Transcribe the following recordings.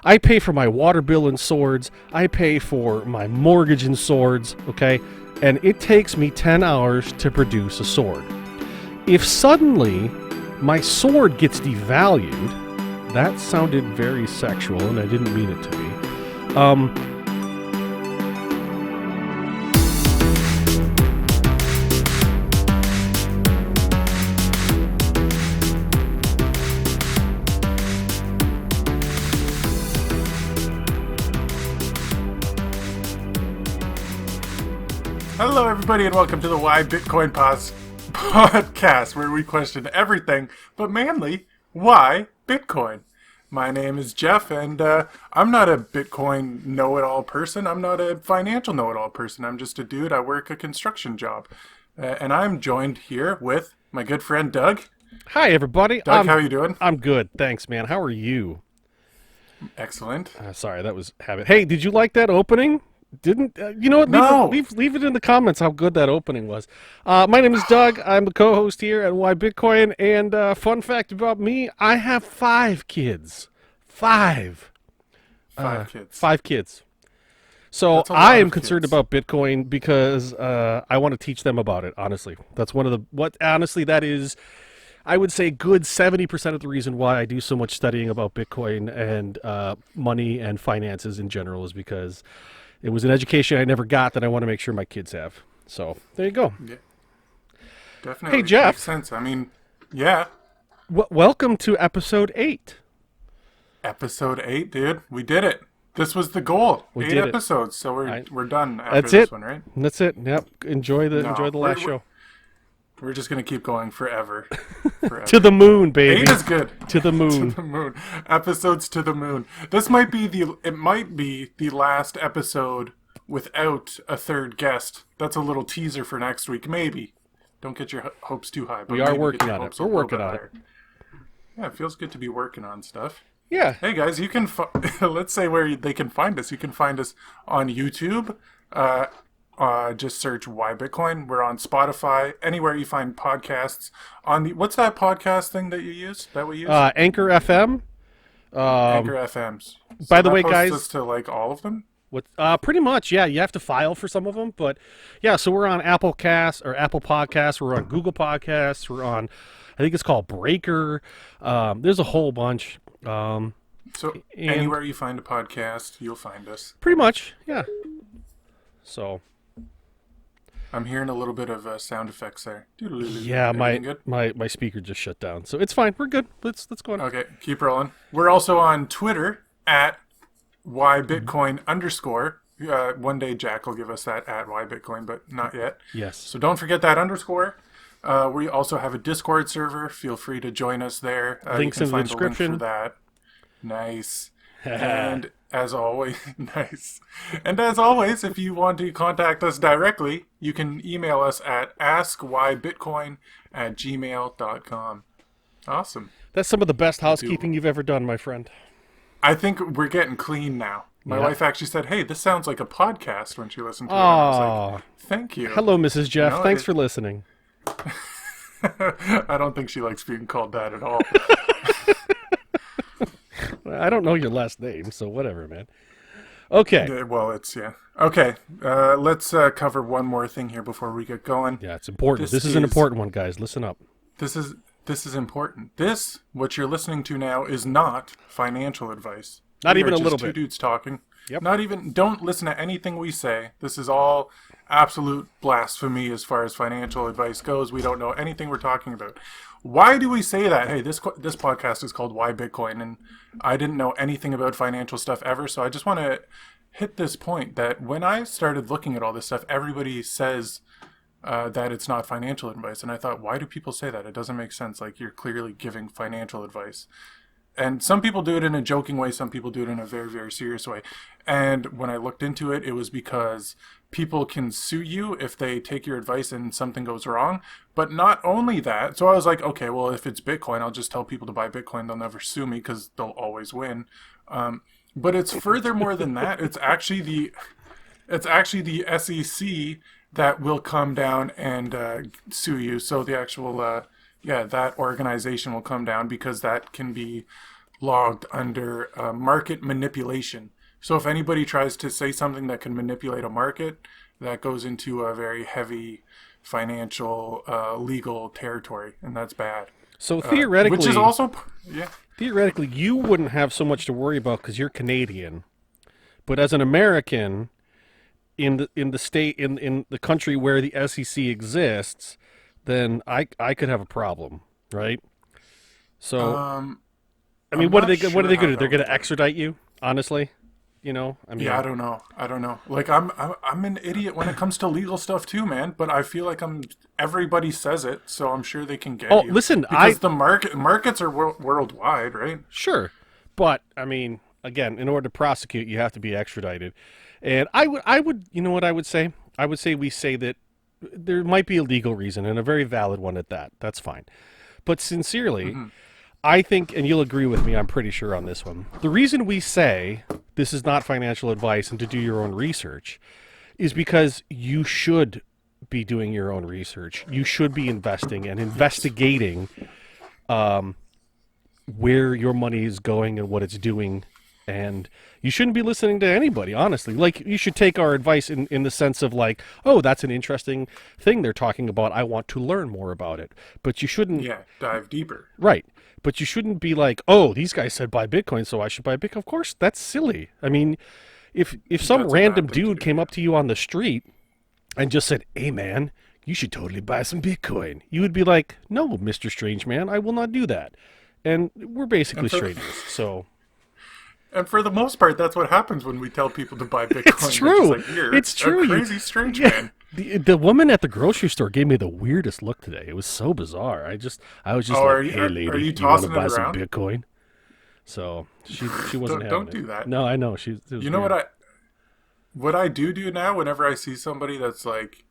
I pay for my water bill in swords. I pay for my mortgage in swords, okay? And it takes me 10 hours to produce a sword. If suddenly my sword gets devalued, that sounded very sexual and I didn't mean it to be. Hello, everybody, and welcome to the Why Bitcoin podcast, where we question everything, but mainly, why Bitcoin? My name is Jeff, and I'm not a Bitcoin know-it-all person. I'm not a financial know-it-all person. I'm just a dude. I work a construction job, and I'm joined here with my good friend Doug. Hi, everybody. Doug, how are you doing? I'm good. Thanks, man. How are you? Excellent. Sorry, that was habit. Hey, did you like that opening? Didn't you know what? No. Leave it in the comments how good that opening was. My name is Doug. I'm the co-host here at Why Bitcoin. And fun fact about me: I have 5 kids. 5. 5 kids. 5 kids. So I am concerned about Bitcoin because I want to teach them about it. Honestly, that's one of the Honestly, that is, I would say, good 70% of the reason why I do so much studying about Bitcoin and money and finances in general is because it was an education I never got that I want to make sure my kids have. So there you go. Yeah, definitely. Hey, Jeff. Makes sense. I mean, yeah. Welcome to episode 8. Episode 8, dude. We did it. This was the goal. We 8 did it. episodes, so we're done after That's this it. one, right? That's it. Yep. Enjoy the last show. We're just gonna keep going forever. To the moon, baby. 8 is good. To the moon. To the moon. Episodes to the moon. This might be the last episode without a third guest. That's a little teaser for next week, maybe. Don't get your hopes too high. But We are working on it. We're working on it. Yeah, it feels good to be working on stuff. Yeah. Hey guys, you can let's say where they can find us. You can find us on YouTube. Just search Why Bitcoin. We're on Spotify, anywhere you find podcasts. On the what's that podcast thing that you use? That we use? Anchor FM. Anchor FMs. So by the way, posts guys, us to like all of them. Pretty much, yeah. You have to file for some of them, but yeah. So we're on Apple Podcasts. We're on Google Podcasts. We're on, I think it's called Breaker. There's a whole bunch. So anywhere you find a podcast, you'll find us. Pretty much, yeah. So I'm hearing a little bit of sound effects there. yeah, Everything my speaker just shut down, so it's fine. We're good. Let's go on. Okay, keep rolling. We're also on Twitter at @whybitcoin_. One day Jack will give us that at @whybitcoin, but not yet. Yes. So don't forget that underscore. We also have a Discord server. Feel free to join us there. Links you can in the find description. The link for that. Nice. And as always, nice. And as always, if you want to contact us directly, you can email us at askwhybitcoin@gmail.com. Awesome. That's some of the best housekeeping you've ever done, my friend. I think we're getting clean now. My wife actually said, "Hey, this sounds like a podcast" when she listened to it. And I was like, "Thank you." Hello, Mrs. Jeff. Thanks for listening. I don't think she likes being called that at all. I don't know your last name, so whatever, man. Okay. Well, yeah. Okay, let's cover one more thing here before we get going. Yeah, it's important. This is an important one, guys. Listen up. This is important. What you're listening to now, is not financial advice. Not even a just little two bit. dudes talking. Yep. Don't listen to anything we say. This is all absolute blasphemy as far as financial advice goes. We don't know anything we're talking about. Why do we say that? Hey, this podcast is called Why Bitcoin, and I didn't know anything about financial stuff ever, so I just want to hit this point that when I started looking at all this stuff, everybody says that it's not financial advice, and I thought, why do people say that? It doesn't make sense. Like, you're clearly giving financial advice. And some people do it in a joking way, some people do it in a very, very serious way. And when I looked into it, it was because people can sue you if they take your advice and something goes wrong. But not only that, so I was like, okay, well, if it's Bitcoin, I'll just tell people to buy Bitcoin. They'll never sue me because they'll always win. But it's furthermore than that. It's actually the SEC that will come down and sue you. So the actual that organization will come down because that can be logged under market manipulation. So if anybody tries to say something that can manipulate a market, that goes into a very heavy financial legal territory, and that's bad. So theoretically, which is also, yeah. Theoretically, you wouldn't have so much to worry about because you're Canadian. But as an American, in the state in the country where the SEC exists, then I could have a problem, right? So I mean, what are they going to do? They're going to extradite you, honestly. You know, I mean, Yeah, I don't know. Like I'm an idiot when it comes to legal stuff too, man. But I feel like everybody says it, so I'm sure they can get you. Listen, because the markets are worldwide, right? Sure, but I mean, again, in order to prosecute, you have to be extradited, and I would, you know what I would say? I would say we say that there might be a legal reason and a very valid one at that. That's fine, but sincerely. I think, and you'll agree with me, I'm pretty sure on this one. The reason we say this is not financial advice and to do your own research is because you should be doing your own research. You should be investing and investigating where your money is going and what it's doing. And you shouldn't be listening to anybody, honestly. Like, you should take our advice in the sense of like, oh, that's an interesting thing they're talking about. I want to learn more about it. But you shouldn't... Yeah, dive deeper. Right. But you shouldn't be like, oh, these guys said buy Bitcoin, so I should buy Bitcoin. Of course, that's silly. I mean, if some random dude came up to you on the street and just said, hey, man, you should totally buy some Bitcoin, you would be like, no, Mr. Strange Man, I will not do that. And we're basically strangers, so... And for the most part, that's what happens when we tell people to buy Bitcoin. It's true. Like, it's true. A crazy strange man. The woman at the grocery store gave me the weirdest look today. It was so bizarre. I was just like, hey, lady, are you want to tossing buy it some around? Bitcoin? So she wasn't having Don't it. do that. No, I know. You know what I do now whenever I see somebody that's like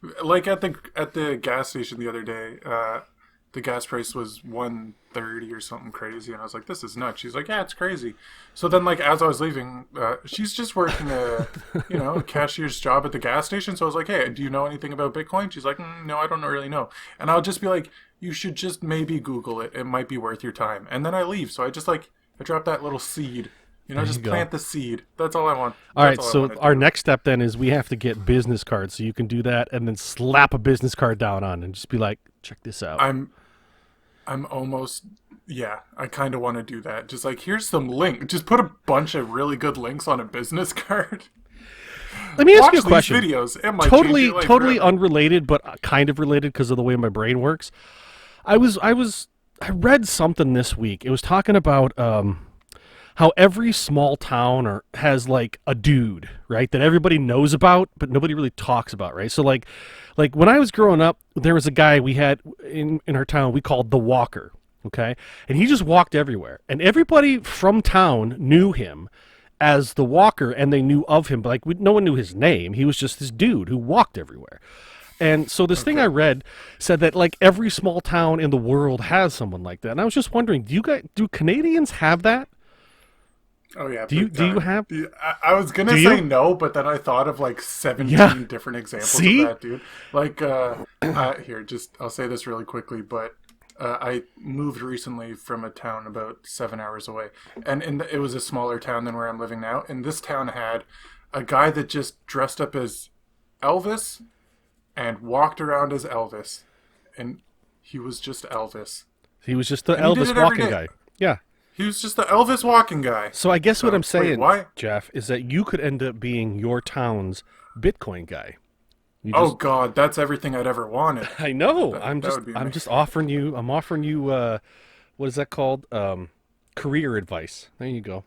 at the gas station the other day, the gas price was $1.30 or something crazy, and I was like, this is nuts. She's like, yeah, it's crazy. So then, like, as I was leaving, she's just working a cashier's job at the gas station. So I was like, hey, do you know anything about Bitcoin? She's like, no, I don't really know. And I'll just be like, you should just maybe Google it. It might be worth your time. And then I leave. So I just I drop that little seed. Just plant the seed. That's all I want. All right, so our next step then is we have to get business cards, so you can do that and then slap a business card down on and just be like, check this out. I'm almost, yeah, I kind of want to do that. Just like, here's some link. Just put a bunch of really good links on a business card. Let me ask you a question. Videos. It might totally unrelated, but kind of related because of the way my brain works. I read something this week. It was talking about how every small town has like a dude, right, that everybody knows about, but nobody really talks about, right? So like when I was growing up, there was a guy we had in our town we called the Walker, okay? And he just walked everywhere. And everybody from town knew him as the Walker, and they knew of him, but like no one knew his name. He was just this dude who walked everywhere. And so this thing I read said that like every small town in the world has someone like that. And I was just wondering, do Canadians have that? Oh yeah. Do you have? I was gonna say no, but then I thought of like 17 different examples of that, dude. Like, I'll say this really quickly, but I moved recently from a town about 7 hours away, and it was a smaller town than where I'm living now. And this town had a guy that just dressed up as Elvis and walked around as Elvis, and he was just Elvis. He was just the Elvis walking guy. Yeah. He was just the Elvis walking guy. So I guess what I'm saying, Jeff, is that you could end up being your town's Bitcoin guy. Oh God, that's everything I'd ever wanted. I know. I'm just offering you. I'm offering you. What is that called? Career advice. There you go.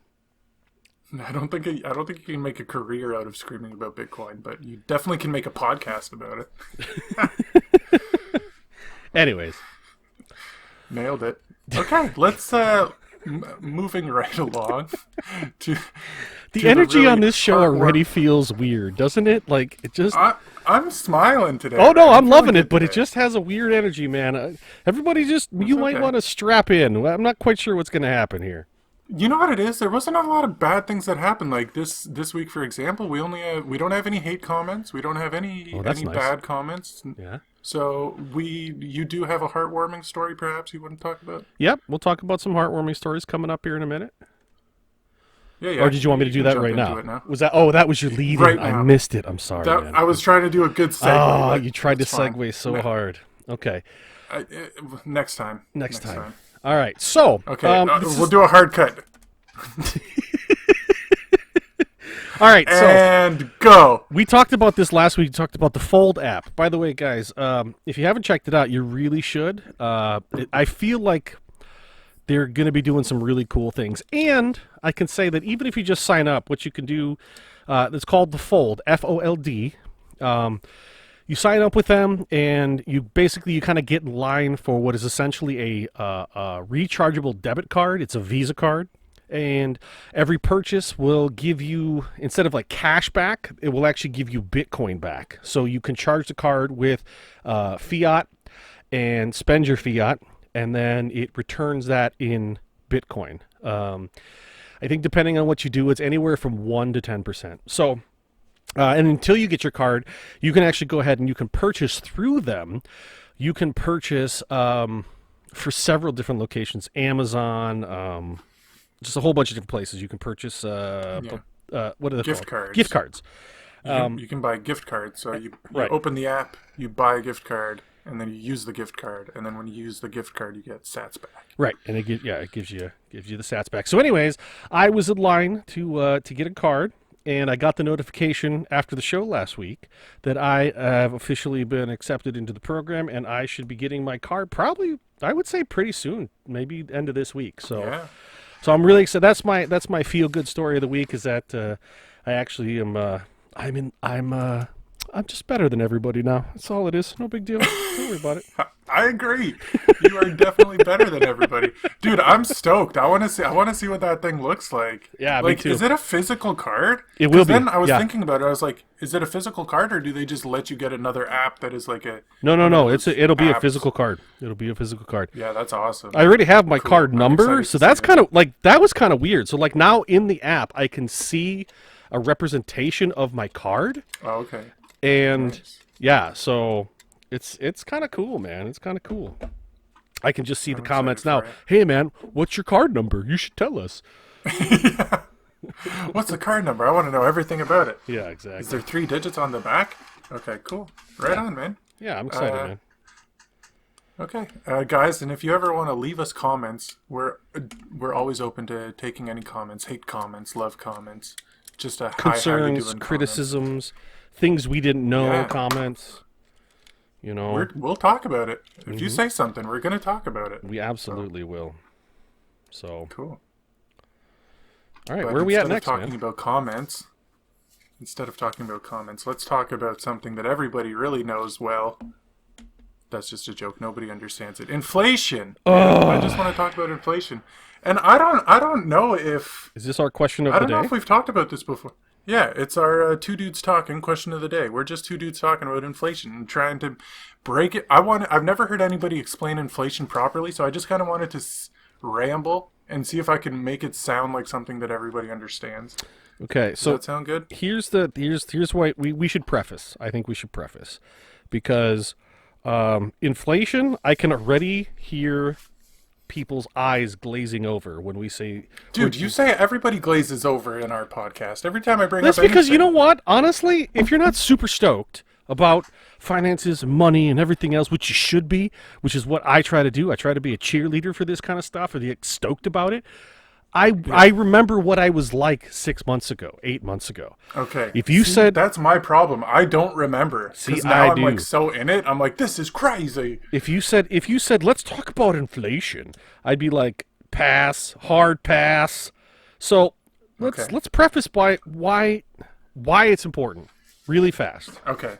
I don't think you can make a career out of screaming about Bitcoin, but you definitely can make a podcast about it. Anyways, nailed it. Okay, let's. Moving right along to the energy on this show already feels weird, doesn't it? Like it just. I'm smiling today. Oh no, I'm loving it, but it just has a weird energy, man. Everybody you might want to strap in. I'm not quite sure what's going to happen here. You know what it is? There wasn't a lot of bad things that happened. Like this week, for example, we don't have any hate comments. We don't have any nice. bad comments. Yeah. So you do have a heartwarming story, perhaps you want to talk about? Yep, we'll talk about some heartwarming stories coming up here in a minute. Yeah, Or yeah. did you want me to do can that jump right into now? it now. Was that? Oh, that was your lead in. Right I now. missed it. I'm sorry, That man. I was trying to do a good segue. Oh, but you tried to it's fine. segue so hard. Okay, Next time. next time. All right. So, Okay, this we'll is- do a hard cut. all right. So And go. we talked about this last week. We talked about the Fold app. By the way, guys, if you haven't checked it out, you really should. I feel like they're going to be doing some really cool things. And I can say that even if you just sign up, what you can do, it's called the Fold, Fold. You sign up with them, and you kind of get in line for what is essentially a rechargeable debit card. It's a Visa card. And every purchase will give you, instead of like cash back, it will actually give you Bitcoin back. So you can charge the card with fiat and spend your fiat, and then it returns that in Bitcoin. I think depending on what you do, it's anywhere from 1 to 10%. So, and until you get your card, you can actually go ahead and you can purchase through them. You can purchase for several different locations, Amazon, just a whole bunch of different places. You can purchase, what are they Gift called? cards. Gift cards. You can buy gift cards. So you Right. open the app, you buy a gift card, and then you use the gift card. And then when you use the gift card, you get sats back. Right, and it gives you the sats back. So, anyways, I was in line to get a card, and I got the notification after the show last week that I have officially been accepted into the program, and I should be getting my card probably, I would say, pretty soon, maybe end of this week. So, Yeah. so I'm really excited. That's my feel good story of the week. Is that I actually am. I'm just better than everybody now. That's all it is. No big deal. Don't worry about it. I agree. You are definitely better than everybody, dude. I'm stoked. I want to see. I want to see what that thing looks like. Yeah, me like, too. is it a physical card? It will 'Cause be, Then I was yeah. thinking about it. I was like, is it a physical card, or do they just let you get another app that is like a? No. one of It'll be a apps? physical card. It'll be a physical card. Yeah, that's awesome. I already have my Cool. card I'm number, excited so to that's see kind of like that was kind of weird. So like now in the app, I can see a representation of my card, Oh, okay. and Nice. yeah, so it's kind of cool, man. It's kind of cool. I can just see the I'm comments excited now. for it. Hey, man, what's your card number? You should tell us. What's the card number? I want to know everything about it. Yeah, Is exactly. there 3 digits on the back? Okay, cool. Right on, man. Yeah, I'm excited, Uh, man. Okay, guys, and if you ever want to leave us comments, we're always open to taking any comments, hate comments, love comments, just a hi, how you Concerns, doing criticisms, things we didn't know, Yeah. comments. You know, We'll talk about it. If you say something, we're going to talk about it. we absolutely will. So, Cool. all right, But where are we at instead of next, talking man? about comments, let's talk about something that everybody really knows well. That's just a joke. Nobody understands it. Inflation. I just want to talk about inflation. And I don't know if Is this our question of I the don't know day? if we've talked about this before. Yeah, it's our two dudes talking question of the day. We're just two dudes talking about inflation and trying to break it. I've never heard anybody explain inflation properly, so I just kind of wanted to ramble and see if I can make it sound like something that everybody understands. Okay, Does so that sound good? here's why we should preface. I think we should preface because inflation. I can already hear people's eyes glazing over when we say, Dude, you say everybody glazes over in our podcast. Every time I bring that's up because you know anything. what? Honestly, if you're not super stoked about finances, money, and everything else, which you should be, which is what I try to do. I try to be a cheerleader for this kind of stuff, or get stoked about it. I remember what I was like 6 months ago, 8 months ago. Okay. If you said that's my problem. I don't remember. See, Because now I I'm do. like so in it. I'm like, this is crazy. if you said let's talk about inflation, I'd be like pass, hard pass. So Okay. let's preface by why it's important really fast. Okay.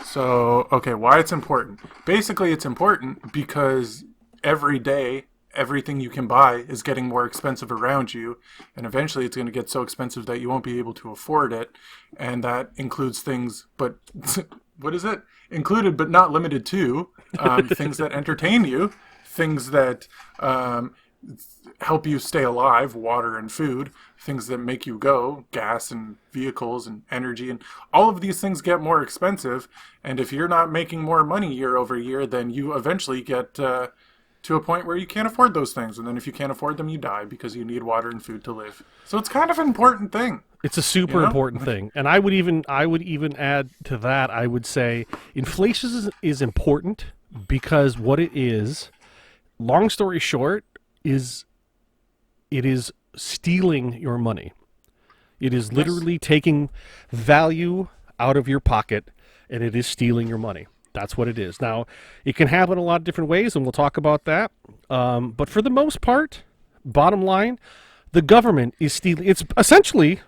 So, why it's important. Basically, it's important because every day, everything you can buy is getting more expensive around you. And eventually, it's going to get so expensive that you won't be able to afford it. And that includes things, but what is it? Included but not limited to things that entertain you, things that help you stay alive, water and food, things that make you go, gas and vehicles and energy, and all of these things get more expensive. And if you're not making more money year over year, then you eventually get to a point where you can't afford those things. And then if you can't afford them, you die because you need water and food to live. So it's kind of an important thing. It's a super important thing. And I would even add to that, I would say inflation is important because what it is, long story short, is it is stealing your money. It is literally taking value out of your pocket, and it is stealing your money. That's what it is. Now, it can happen a lot of different ways, and we'll talk about that. But for the most part, bottom line, the government is stealing. It's essentially,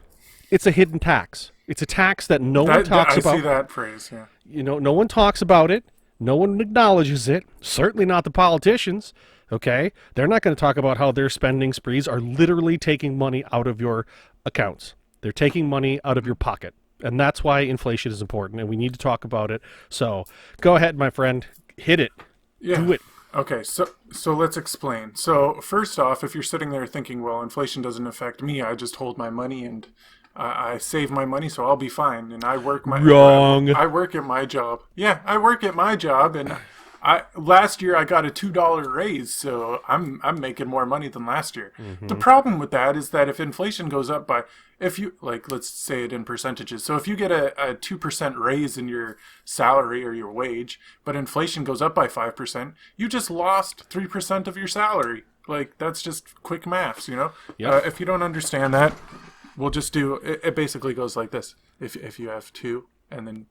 it's a hidden tax. It's a tax that no one talks about. I see that phrase, yeah. You know, no one talks about it. No one acknowledges it. Certainly not the politicians. Okay? They're not going to talk about how their spending sprees are literally taking money out of your accounts. They're taking money out of your pocket. And that's why inflation is important, and we need to talk about it. So go ahead, my friend. Hit it. Yeah. Do it. Okay, so let's explain. So first off, if you're sitting there thinking, well, inflation doesn't affect me, I just hold my money and I save my money, so I'll be fine. And I work Wrong. I work at my job. Yeah, I work at my job, and last year I got a $2 raise, so I'm making more money than last year. Mm-hmm. The problem with that is that if inflation goes up by, if you, like, let's say it in percentages. So if you get a 2% raise in your salary or your wage, but inflation goes up by 5%, you just lost 3% of your salary. Like, that's just quick maths, you know? Yep. If you don't understand that, we'll just do, it basically goes like this. If you have 2 and then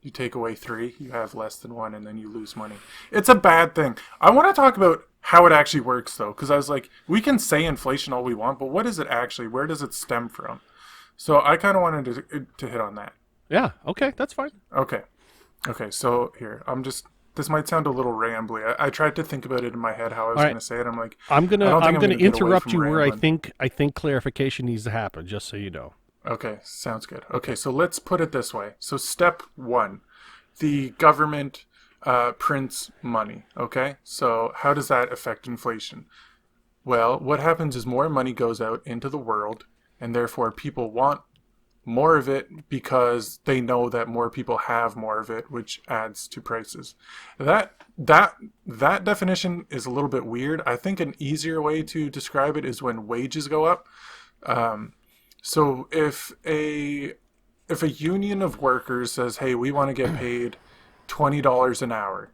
you take away 3, you have less than 1, and then you lose money. It's a bad thing. I want to talk about how it actually works, though, because I was like, we can say inflation all we want, but what is it actually? Where does it stem from? So I kind of wanted to hit on that. Yeah, okay, that's fine. Okay, so here, this might sound a little rambly. I tried to think about it in my head how I was going to say it. I'm like, I'm gonna interrupt you where I think clarification needs to happen, just so you know. Okay, sounds good. Okay, so let's put it this way. So step 1, the government prints money, okay? So how does that affect inflation? Well, what happens is more money goes out into the world, and therefore people want more of it because they know that more people have more of it, which adds to prices. That definition is a little bit weird. I think an easier way to describe it is when wages go up. So if a union of workers says, hey, we want to get paid $20 an hour,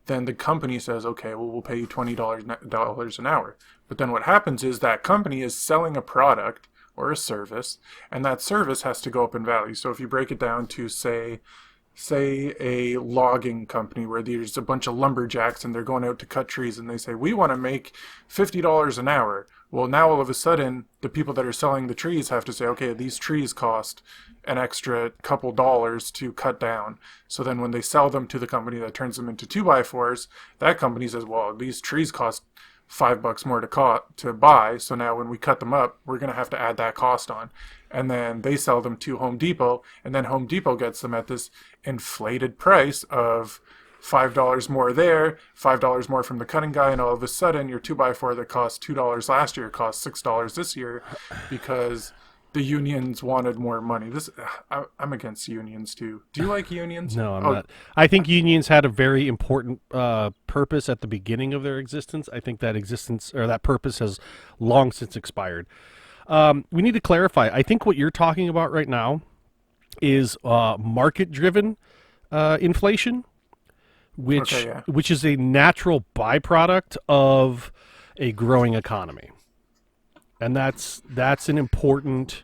then the company says, okay, well, we'll pay you $20 an hour. But then what happens is that company is selling a product or a service, and that service has to go up in value. So if you break it down to, say a logging company where there's a bunch of lumberjacks and they're going out to cut trees, and they say, we want to make $50 an hour. Well, now all of a sudden, the people that are selling the trees have to say, okay, these trees cost an extra couple dollars to cut down. So then when they sell them to the company that turns them into 2x4s, that company says, well, these trees cost $5 more to buy. So now when we cut them up, we're going to have to add that cost on. And then they sell them to Home Depot, and then Home Depot gets them at this inflated price of $5 more there, $5 more from the cutting guy, and all of a sudden your 2x4 that cost $2 last year costs $6 this year because the unions wanted more money. I'm against unions too. Do you like unions? No, I'm not. I think unions had a very important purpose at the beginning of their existence. I think that that purpose has long since expired. We need to clarify. I think what you're talking about right now is market-driven inflation, which is a natural byproduct of a growing economy. And that's an important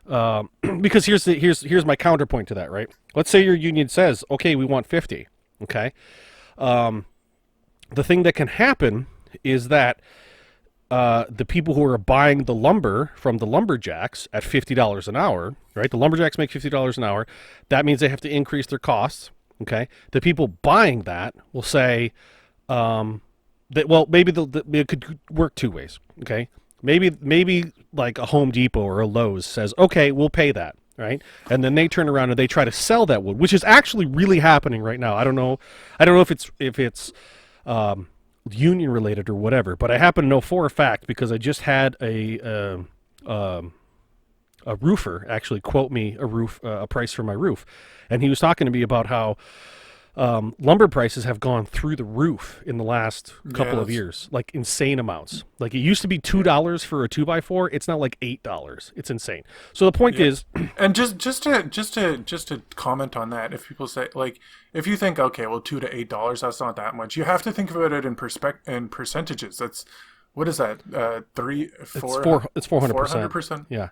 because here's my counterpoint to that, right? Let's say your union says, okay, we want 50. Okay, the thing that can happen is that the people who are buying the lumber from the lumberjacks at $50 an hour, right? The lumberjacks make $50 an hour. That means they have to increase their costs. Okay, the people buying that will say that, well, maybe it could work 2 ways. Okay. Maybe like a Home Depot or a Lowe's says, okay, we'll pay that, right? And then they turn around and they try to sell that wood, which is actually really happening right now. I don't know if it's union related or whatever, but I happen to know for a fact because I just had a roofer actually quote me a price for my roof, and he was talking to me about how lumber prices have gone through the roof in the last couple of years, like insane amounts. Like it used to be $2 for a 2x4. It's now like $8. It's insane. So the point is, and just to comment on that, if people say like, if you think okay, well, $2 to $8, that's not that much. You have to think about it in percentages. That's what is that? 400%. It's 400%. Yeah.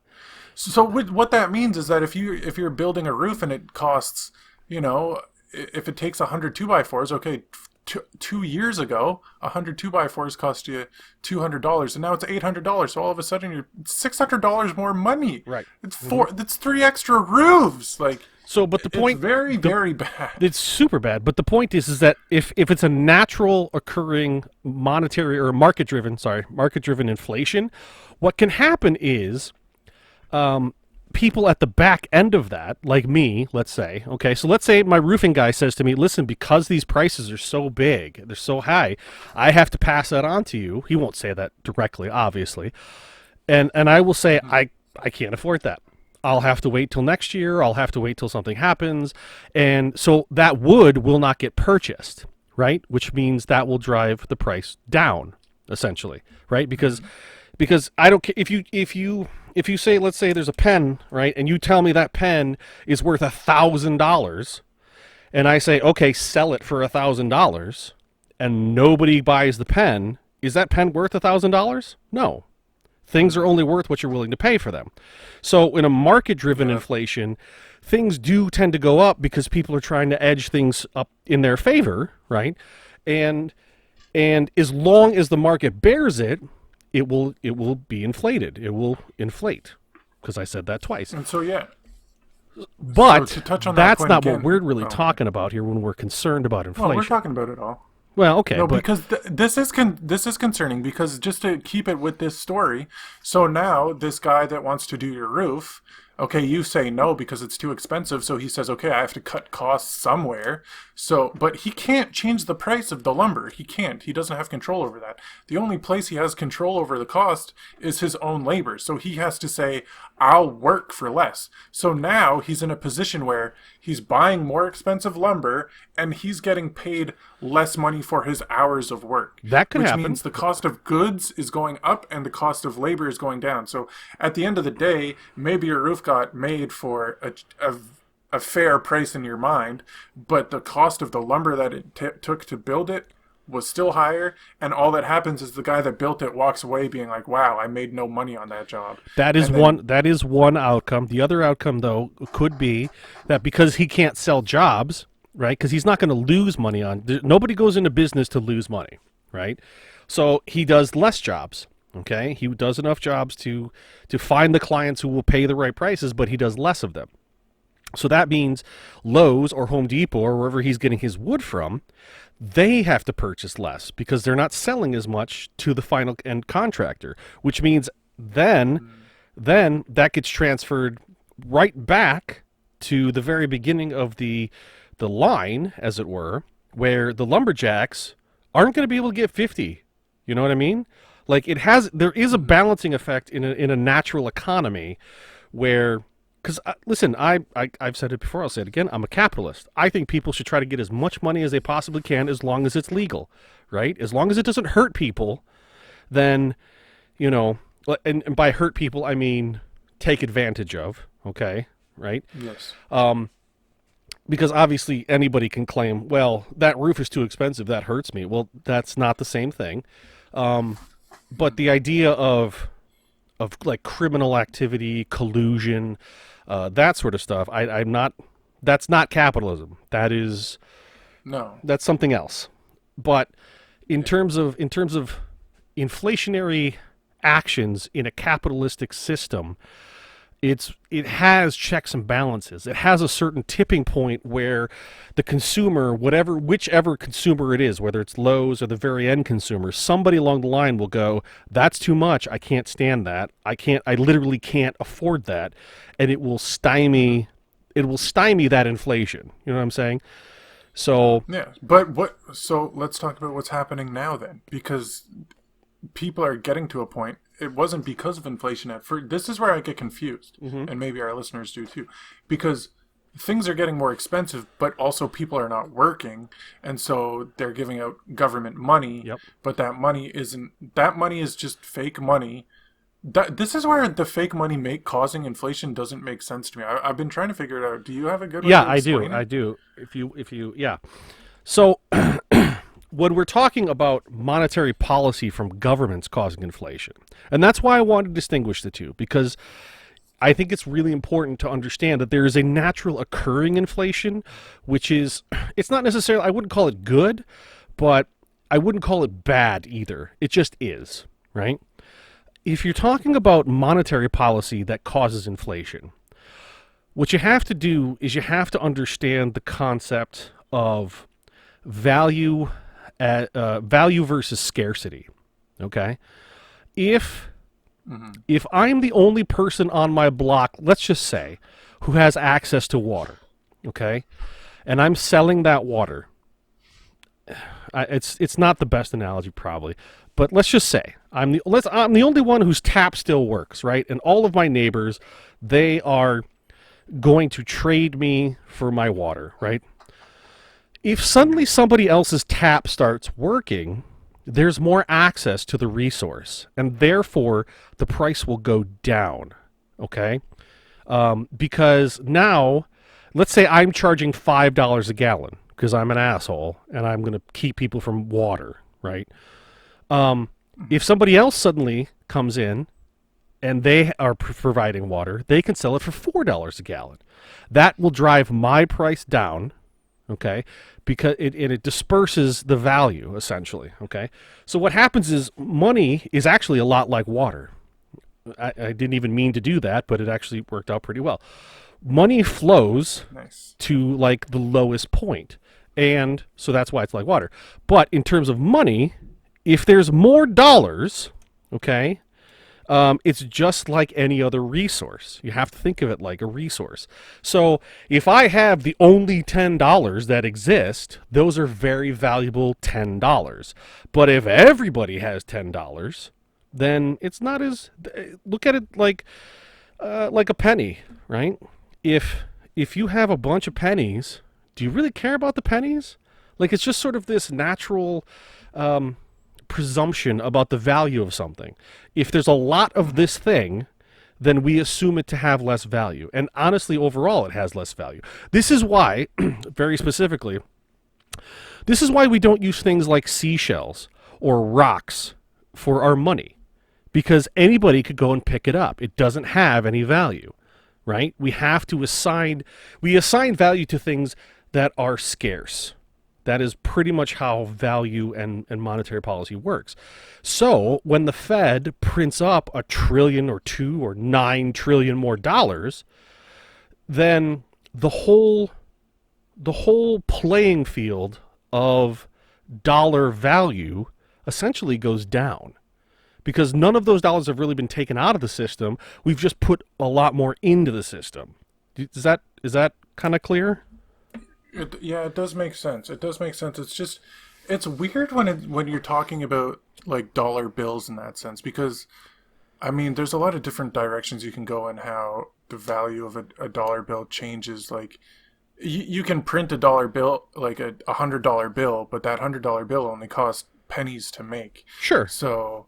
So what that means is that if you're building a roof and it costs, if it takes 100 2x4s, okay, 2 years ago, 100 2x4s cost you $200, and now it's $800. So all of a sudden, you're $600 more money. Right. It's That's 3 extra roofs. Like so, but the point, it's very very bad. It's super bad. But the point is that if it's a natural occurring monetary or market driven inflation, what can happen is, people at the back end of that, like me, let's say, okay, so let's say my roofing guy says to me, listen, because these prices are so big, they're so high, I have to pass that on to you. He won't say that directly, obviously. And I will say, I can't afford that. I'll have to wait till next year. I'll have to wait till something happens. And so that wood will not get purchased, right? Which means that will drive the price down, essentially, right? Because I don't care if you say, let's say there's a pen, right, and you tell me that pen is worth $1,000, and I say, okay, sell it for $1,000, and nobody buys the pen, is that pen worth $1,000? No. Things are only worth what you're willing to pay for them. So in a market-driven inflation, things do tend to go up because people are trying to edge things up in their favor, right? And as long as the market bears it, it will be inflated. It will inflate, because I said that twice. And so but so to touch on that's that point not again, what we're really talking about here when we're concerned about inflation. Well, we're talking about it all. Well, okay, no, but because this is concerning, because just to keep it with this story, so now this guy that wants to do your roof, okay, you say no because it's too expensive, so he says, okay, I have to cut costs somewhere. So, but he can't change the price of the lumber. He can't. He doesn't have control over that. The only place he has control over the cost is his own labor. So he has to say, I'll work for less. So now he's in a position where he's buying more expensive lumber and he's getting paid less money for his hours of work. That could happen. Which means the cost of goods is going up and the cost of labor is going down. So at the end of the day, maybe your roof got made for a fair price in your mind, but the cost of the lumber that it took to build it was still higher, and all that happens is the guy that built it walks away being like, wow, I made no money on that job. That is one outcome. The other outcome, though, could be that because he can't sell jobs, right, because he's not going to lose money on, nobody goes into business to lose money, right? So he does less jobs. Okay, he does enough jobs to find the clients who will pay the right prices, but he does less of them. So that means Lowe's or Home Depot or wherever he's getting his wood from, they have to purchase less because they're not selling as much to the final end contractor, which means then that gets transferred right back to the very beginning of the line, as it were, where the lumberjacks aren't going to be able to get 50. You know what I mean? Like there is a balancing effect in a natural economy where, because listen, I've said it before, I'll say it again, I'm a capitalist. I think people should try to get as much money as they possibly can as long as it's legal, right? As long as it doesn't hurt people, then, and by hurt people, I mean take advantage of, okay, right? Yes. Because obviously anybody can claim, well, that roof is too expensive, that hurts me. Well, that's not the same thing. But the idea of like criminal activity, collusion, that sort of stuff, I'm not. That's not capitalism. That's something else. But in terms of inflationary actions in a capitalistic system, it has checks and balances. It has a certain tipping point where the consumer, whichever consumer it is, whether it's Lowe's or the very end consumer, somebody along the line will go, that's too much. I can't stand that. I literally can't afford that. And it will stymie that inflation. You know what I'm saying? So Yeah, but what? So let's talk about what's happening now then, because people are getting to a point. It wasn't because of inflation at first. This is where I get confused, mhm. and maybe our listeners do too, because things are getting more expensive, but also people are not working, and so they're giving out government money, Yep. but that money isn't. That money is just fake money. This is where the fake money causing inflation doesn't make sense to me. I've been trying to figure it out. Do you have a good way Yeah, to I do. explain I it? do. Yeah. So when we're talking about monetary policy from governments causing inflation, and that's why I want to distinguish the two, because I think it's really important to understand that there is a natural occurring inflation, which is, it's not necessarily, I wouldn't call it good, but I wouldn't call it bad either. It just is, right? If you're talking about monetary policy that causes inflation, what you have to do is you have to understand the concept of value value versus scarcity. Okay, if if I'm the only person on my block, let's just say, who has access to water, okay, and I'm selling that water, it's not the best analogy probably, but let's just say I'm the only one whose tap still works, right? And all of my neighbors, they are going to trade me for my water, right? If suddenly somebody else's tap starts working, there's more access to the resource, and therefore the price will go down. Okay, because now, let's say I'm charging $5 a gallon because I'm an asshole and I'm going to keep people from water, right? If somebody else suddenly comes in and they are providing water, they can sell it for $4 a gallon. That will drive my price down, okay, because it disperses the value essentially, okay. So what happens is money is actually a lot like water. I didn't even mean to do that, but it actually worked out pretty well. Money flows Nice. to like the lowest point, and so that's why it's like water. But in terms of money, if there's more dollars, okay, it's just like any other resource. You have to think of it like a resource. So if I have the only $10 that exist, those are very valuable $10. But if everybody has $10, then it's not as, look at it like a penny, right? If you have a bunch of pennies, do you really care about the pennies? Like, it's just sort of this natural presumption about the value of something. If there's a lot of this thing, then we assume it to have less value. And honestly, overall, it has less value. This is why, very specifically, this is why we don't use things like seashells or rocks for our money, because anybody could go and pick it up. It doesn't have any value, right? We assign value to things that are scarce. That is pretty much how value and monetary policy works. So when the Fed prints up $1 trillion or $2 trillion or $9 trillion more dollars, then the whole playing field of dollar value essentially goes down, because none of those dollars have really been taken out of the system. We've just put a lot more into the system. Is that kind of clear? Yeah, it does make sense. It does make sense. It's just, it's weird when you're talking about like dollar bills in that sense, because I mean, there's a lot of different directions you can go in how the value of a dollar bill changes. Like, you can print a dollar bill, like $100 bill, but that $100 bill only costs pennies to make. Sure. So,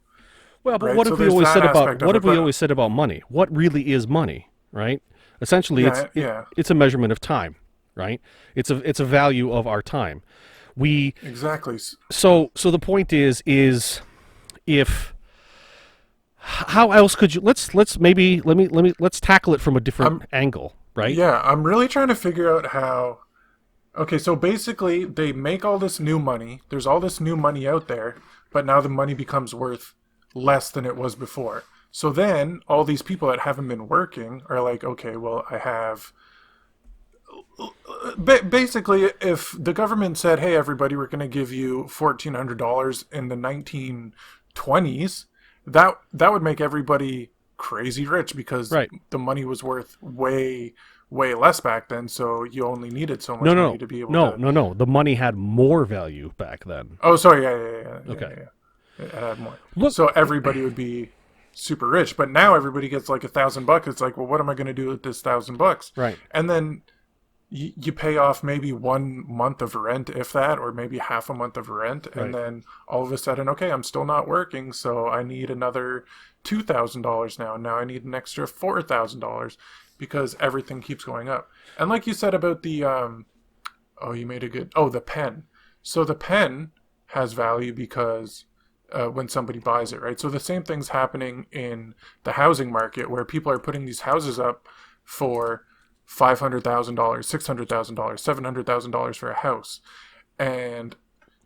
Well, but right. what So have we there's always that said about aspect of it. But always said about money? What really is money, right? Essentially, yeah, yeah, it's a measurement of time, right? It's a value of our time. We exactly. so the point is if how else could you let's maybe let's tackle it from a different angle, right? Yeah, I'm really trying to figure out how. Okay, so basically, they make all this new money. There's all this new money out there, but now the money becomes worth less than it was before. So then, all these people that haven't been working are like, okay, well, I have. Basically, if the government said, hey, everybody, we're going to give you $1,400 in the 1920s, that would make everybody crazy rich because Right. the money was worth way less back then, so you only needed so much No, money no, to be able no, to. no, no. The money had more value back then. Oh, sorry, yeah. Okay. It had more. Look, So everybody would be super rich, but now everybody gets like $1,000. It's like, well, what am I going to do with this $1,000? right. And then you pay off maybe 1 month of rent, if that, or maybe half a month of rent, Right. and then all of a sudden, okay, I'm still not working, so I need another $2,000 now. Now I need an extra $4,000 because everything keeps going up. And like you said about the oh, you made a good. Oh, the pen. So the pen has value because when somebody buys it, right? So the same thing's happening in the housing market where people are putting these houses up for $500,000, $600,000, $700,000 for a house. And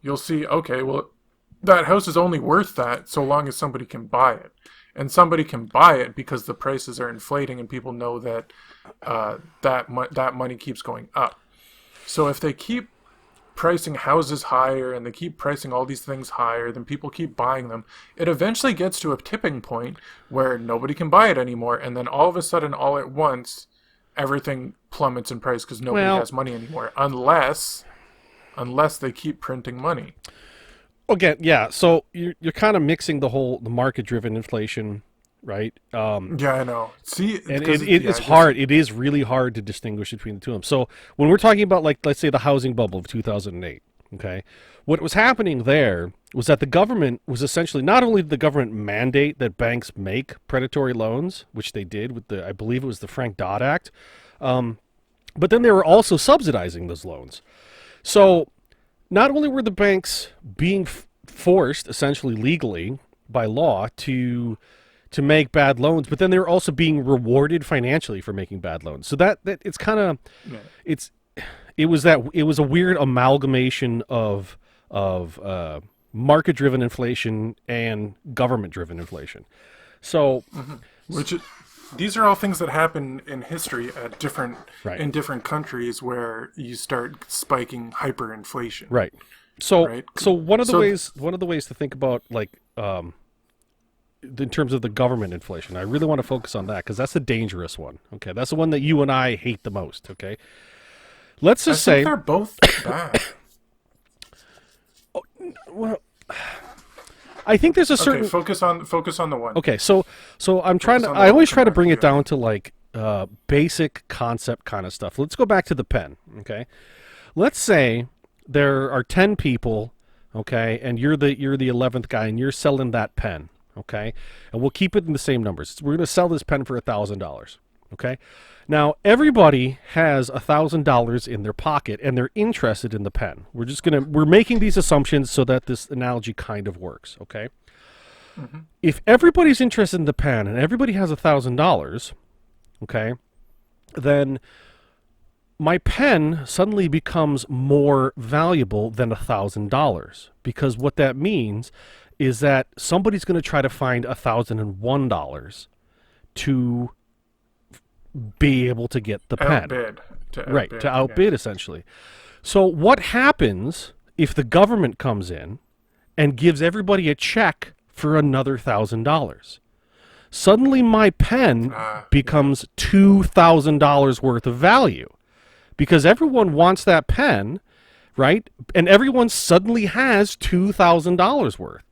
you'll see, okay, well, that house is only worth that so long as somebody can buy it. And somebody can buy it because the prices are inflating and people know that that money keeps going up. So if they keep pricing houses higher and they keep pricing all these things higher, then people keep buying them. It eventually gets to a tipping point where nobody can buy it anymore. And then all of a sudden, all at once, everything plummets in price because nobody Well, has money anymore. Unless they keep printing money. again, yeah. So you're kind of mixing the market driven inflation, right? Yeah, I know. See, And because it is hard. It is really hard to distinguish between the two of them. So when we're talking about, like, let's say the housing bubble of 2008, okay, what was happening there was that the government was essentially, not only did the government mandate that banks make predatory loans, which they did with I believe it was the Frank Dodd Act, but then they were also subsidizing those loans. So not only were the banks being forced, essentially legally by law, to make bad loans, but then they were also being rewarded financially for making bad loans. So that it's kind of it was a weird amalgamation of market driven inflation and government driven inflation. So which these are all things that happen in history at Right. in different countries where you start spiking hyperinflation. right. So Right. so one of the So- ways to think about, like, in terms of the government inflation, I really want to focus on that because that's a dangerous one. Okay, that's the one that you and I hate the most. Okay, let's I just think say, they're both bad. well, I think there's a certain. Okay, focus on the one. Okay, so I'm trying to. on the I always long try to term bring it market, down to, like, basic concept kind of stuff. Let's go back to the pen. Okay, let's say there are 10 people. Okay, and you're the 11th guy, and you're selling that pen. Okay, and we'll keep it in the same numbers. We're going to sell this pen for $1,000. Okay, now everybody has $1,000 in their pocket, and they're interested in the pen. We're making these assumptions so that this analogy kind of works. Okay. If everybody's interested in the pen and everybody has $1,000, okay, then my pen suddenly becomes more valuable than $1,000, because what that means is that somebody's going to try to find $1,001 to be able to get the pen. Outbid. Right, to outbid, essentially. So what happens if the government comes in and gives everybody a check for another $1,000? Suddenly my pen becomes $2,000 worth of value, because everyone wants that pen, right? And everyone suddenly has $2,000 worth.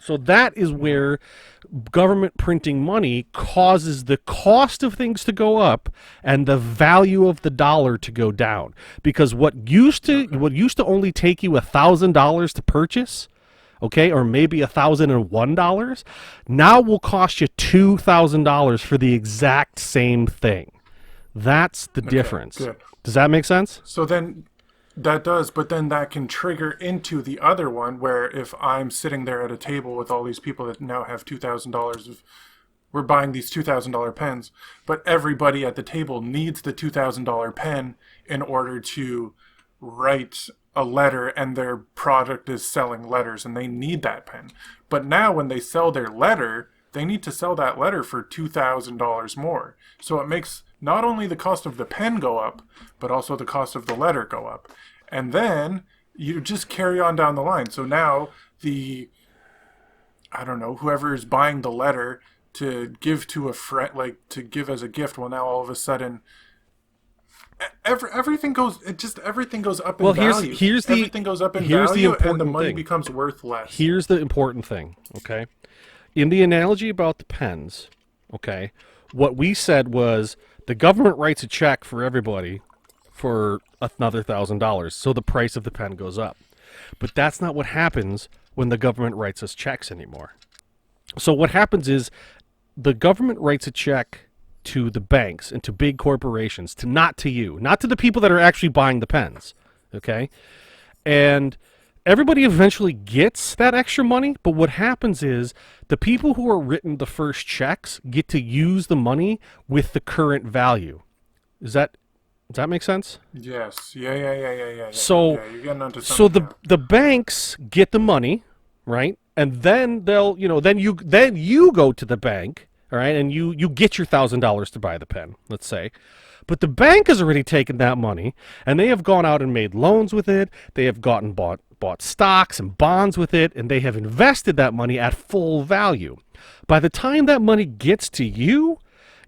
So that is where government printing money causes the cost of things to go up and the value of the dollar to go down. Because what used to only take you $1,000 to purchase, okay, or maybe $1,001, now will cost you $2,000 for the exact same thing. That's the difference. Good. Does that make sense? So then that does, but then that can trigger into the other one where if I'm sitting there at a table with all these people that now have $2,000 of, we're buying these $2,000 pens, but everybody at the table needs the $2,000 pen in order to write a letter, and their product is selling letters and they need that pen. But now when they sell their letter, they need to sell that letter for $2,000 more. So it makes not only the cost of the pen go up, but also the cost of the letter go up. And then you just carry on down the line. So now whoever is buying the letter to give to a friend, like to give as a gift. Well, now all of a sudden, everything goes. Everything goes up in Well, value. here's the Everything goes up in here's the value, and the important money thing. becomes worth less. Here's the important thing, okay? In the analogy about the pens, okay, what we said was the government writes a check for everybody for another $1,000, so the price of the pen goes up. But that's not what happens when the government writes us checks anymore. So what happens is the government writes a check to the banks and to big corporations, not to you, not to the people that are actually buying the pens, okay? And everybody eventually gets that extra money, but what happens is the people who are written the first checks get to use the money with the current value. Does that make sense? Yes. Yeah. So, yeah, you're getting onto so something. the banks get the money, right? And then they'll, then you go to the bank, all right, and you get your $1,000 to buy the pen, let's say. But the bank has already taken that money, and they have gone out and made loans with it. They have bought stocks and bonds with it, and they have invested that money at full value. By the time that money gets to you,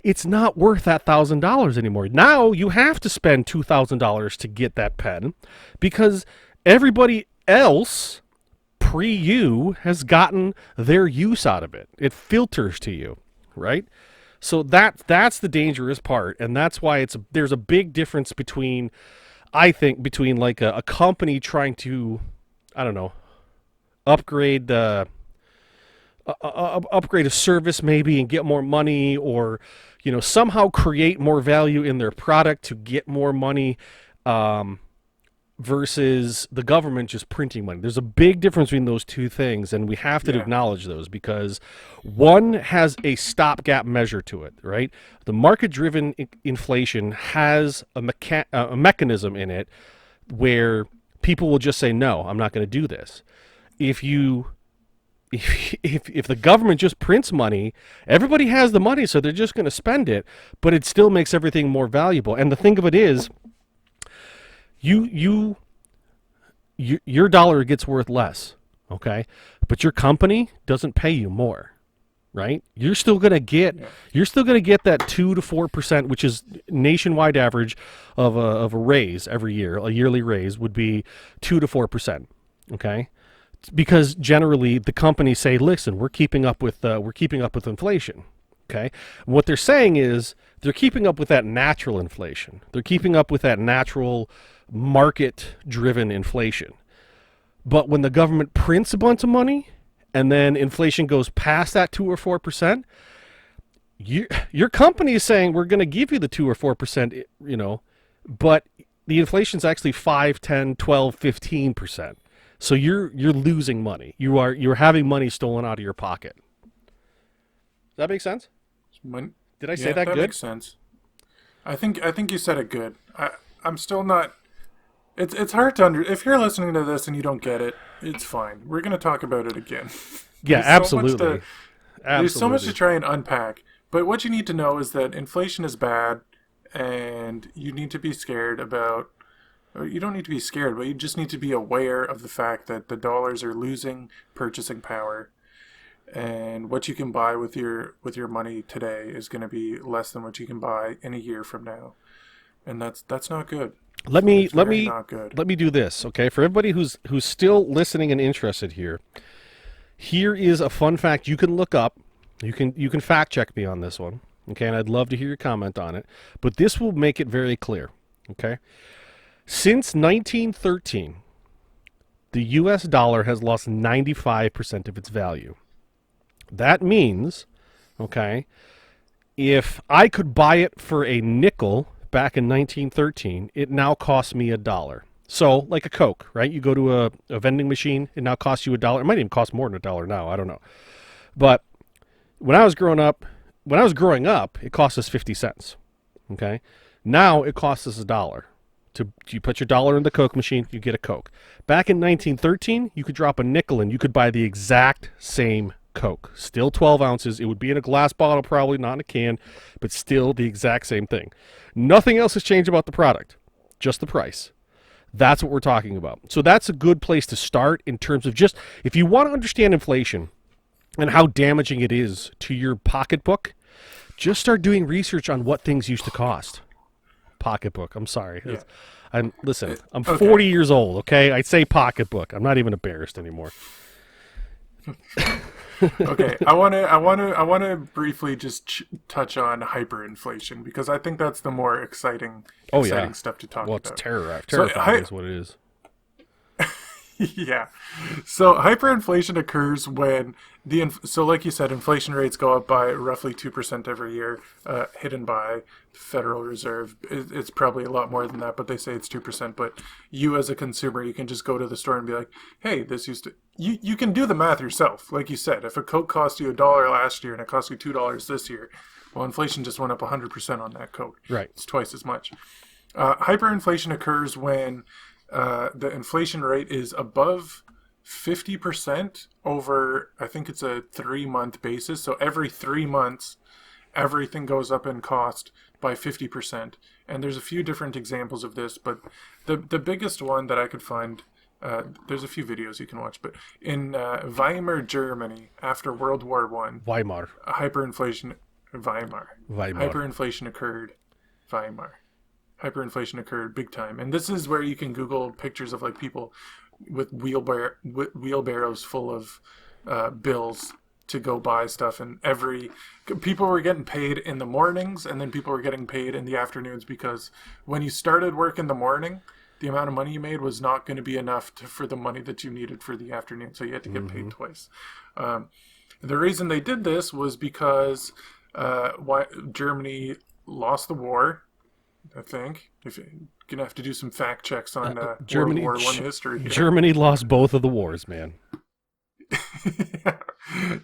it's not worth that $1,000 anymore. Now you have to spend $2,000 to get that pen because everybody else pre-you has gotten their use out of it. It filters to you, right? So that's the dangerous part, and that's why there's a big difference between, I think, between like a company trying to, I don't know, upgrade upgrade a service maybe and get more money, or somehow create more value in their product to get more money, versus the government just printing money. There's a big difference between those two things, and we have to acknowledge those because one has a stopgap measure to it, right? The market-driven inflation has a mechanism in it where people will just say, no, I'm not going to do this. If the government just prints money, everybody has the money, so they're just going to spend it, but it still makes everything more valuable. And the thing of it is, your dollar gets worth less, okay? But your company doesn't pay you more, right? You're still gonna get that 2 to 4%, which is nationwide average of a raise every year. A yearly raise would be 2 to 4%, okay? Because generally the companies say, listen, we're keeping up with inflation. Okay, what they're saying is they're keeping up with that natural inflation. They're keeping up with that natural market-driven inflation. But when the government prints a bunch of money and then inflation goes past that 2 or 4%, your company is saying we're going to give you the 2 or 4%, but the inflation is actually 5, 10, 12, 15%. So you're losing money. You're having money stolen out of your pocket. Does that make sense? Did I say that good? That makes sense. I think you said it good. I'm still not. It's hard to if you're listening to this and you don't get it, it's fine. We're gonna talk about it again. Yeah, absolutely. There's so much to try and unpack. But what you need to know is that inflation is bad, and you need to be scared about. Or you don't need to be scared, but you just need to be aware of the fact that the dollars are losing purchasing power. And what you can buy with your money today is going to be less than what you can buy in a year from now, and that's not good. Let me do this, okay? For everybody who's still listening and interested here, here is a fun fact you can look up. You can fact check me on this one, okay? And I'd love to hear your comment on it. But this will make it very clear, okay? Since 1913, the U.S. dollar has lost 95% of its value. That means, okay, if I could buy it for a nickel back in 1913, it now costs me $1. So, like a Coke, right? You go to a vending machine, it now costs you $1. It might even cost more than $1 now. I don't know. But when I was growing up, it cost us 50 cents. Okay, now it costs us $1. You put your dollar in the Coke machine, you get a Coke. Back in 1913, you could drop a nickel and you could buy the exact same Coke. Still 12 ounces. It would be in a glass bottle, probably not in a can, but still the exact same thing. Nothing else has changed about the product, just the price. That's what we're talking about. So that's a good place to start in terms of just, if you want to understand inflation, and how damaging it is to your pocketbook, just start doing research on what things used to cost. Pocketbook. I'm sorry. Yeah. Listen. I'm Okay. 40 years old. Okay, I say pocketbook. I'm not even embarrassed anymore. Okay, I want to briefly just touch on hyperinflation because I think that's the more exciting Oh yeah. stuff to talk Well, it's about. So terrifying is what it is. yeah. So hyperinflation occurs when so like you said, inflation rates go up by roughly 2% every year, hidden by the Federal Reserve. It's probably a lot more than that, but they say it's 2%. But you as a consumer, you can just go to the store and be like, hey, this used to. You can do the math yourself. Like you said, if a Coke cost you $1 last year and it cost you $2 this year, well, inflation just went up 100% on that Coke. Right. It's twice as much. Hyperinflation occurs when the inflation rate is above 50% over, I think it's a 3-month basis. So every 3 months, everything goes up in cost by 50%. And there's a few different examples of this, but the biggest one that I could find, there's a few videos you can watch, but in Weimar, Germany, after World War One, Weimar. Hyperinflation, Weimar. Weimar. Hyperinflation occurred, Weimar. Hyperinflation occurred big time, and this is where you can Google pictures of like people with wheelbarrows full of bills to go buy stuff, and people were getting paid in the mornings, and then people were getting paid in the afternoons because when you started work in the morning, the amount of money you made was not going to be enough for the money that you needed for the afternoon, so you had to get paid twice. The reason they did this was because Germany lost the war. I think if you're gonna have to do some fact checks on Germany, World War One history. Here. Germany lost both of the wars, man.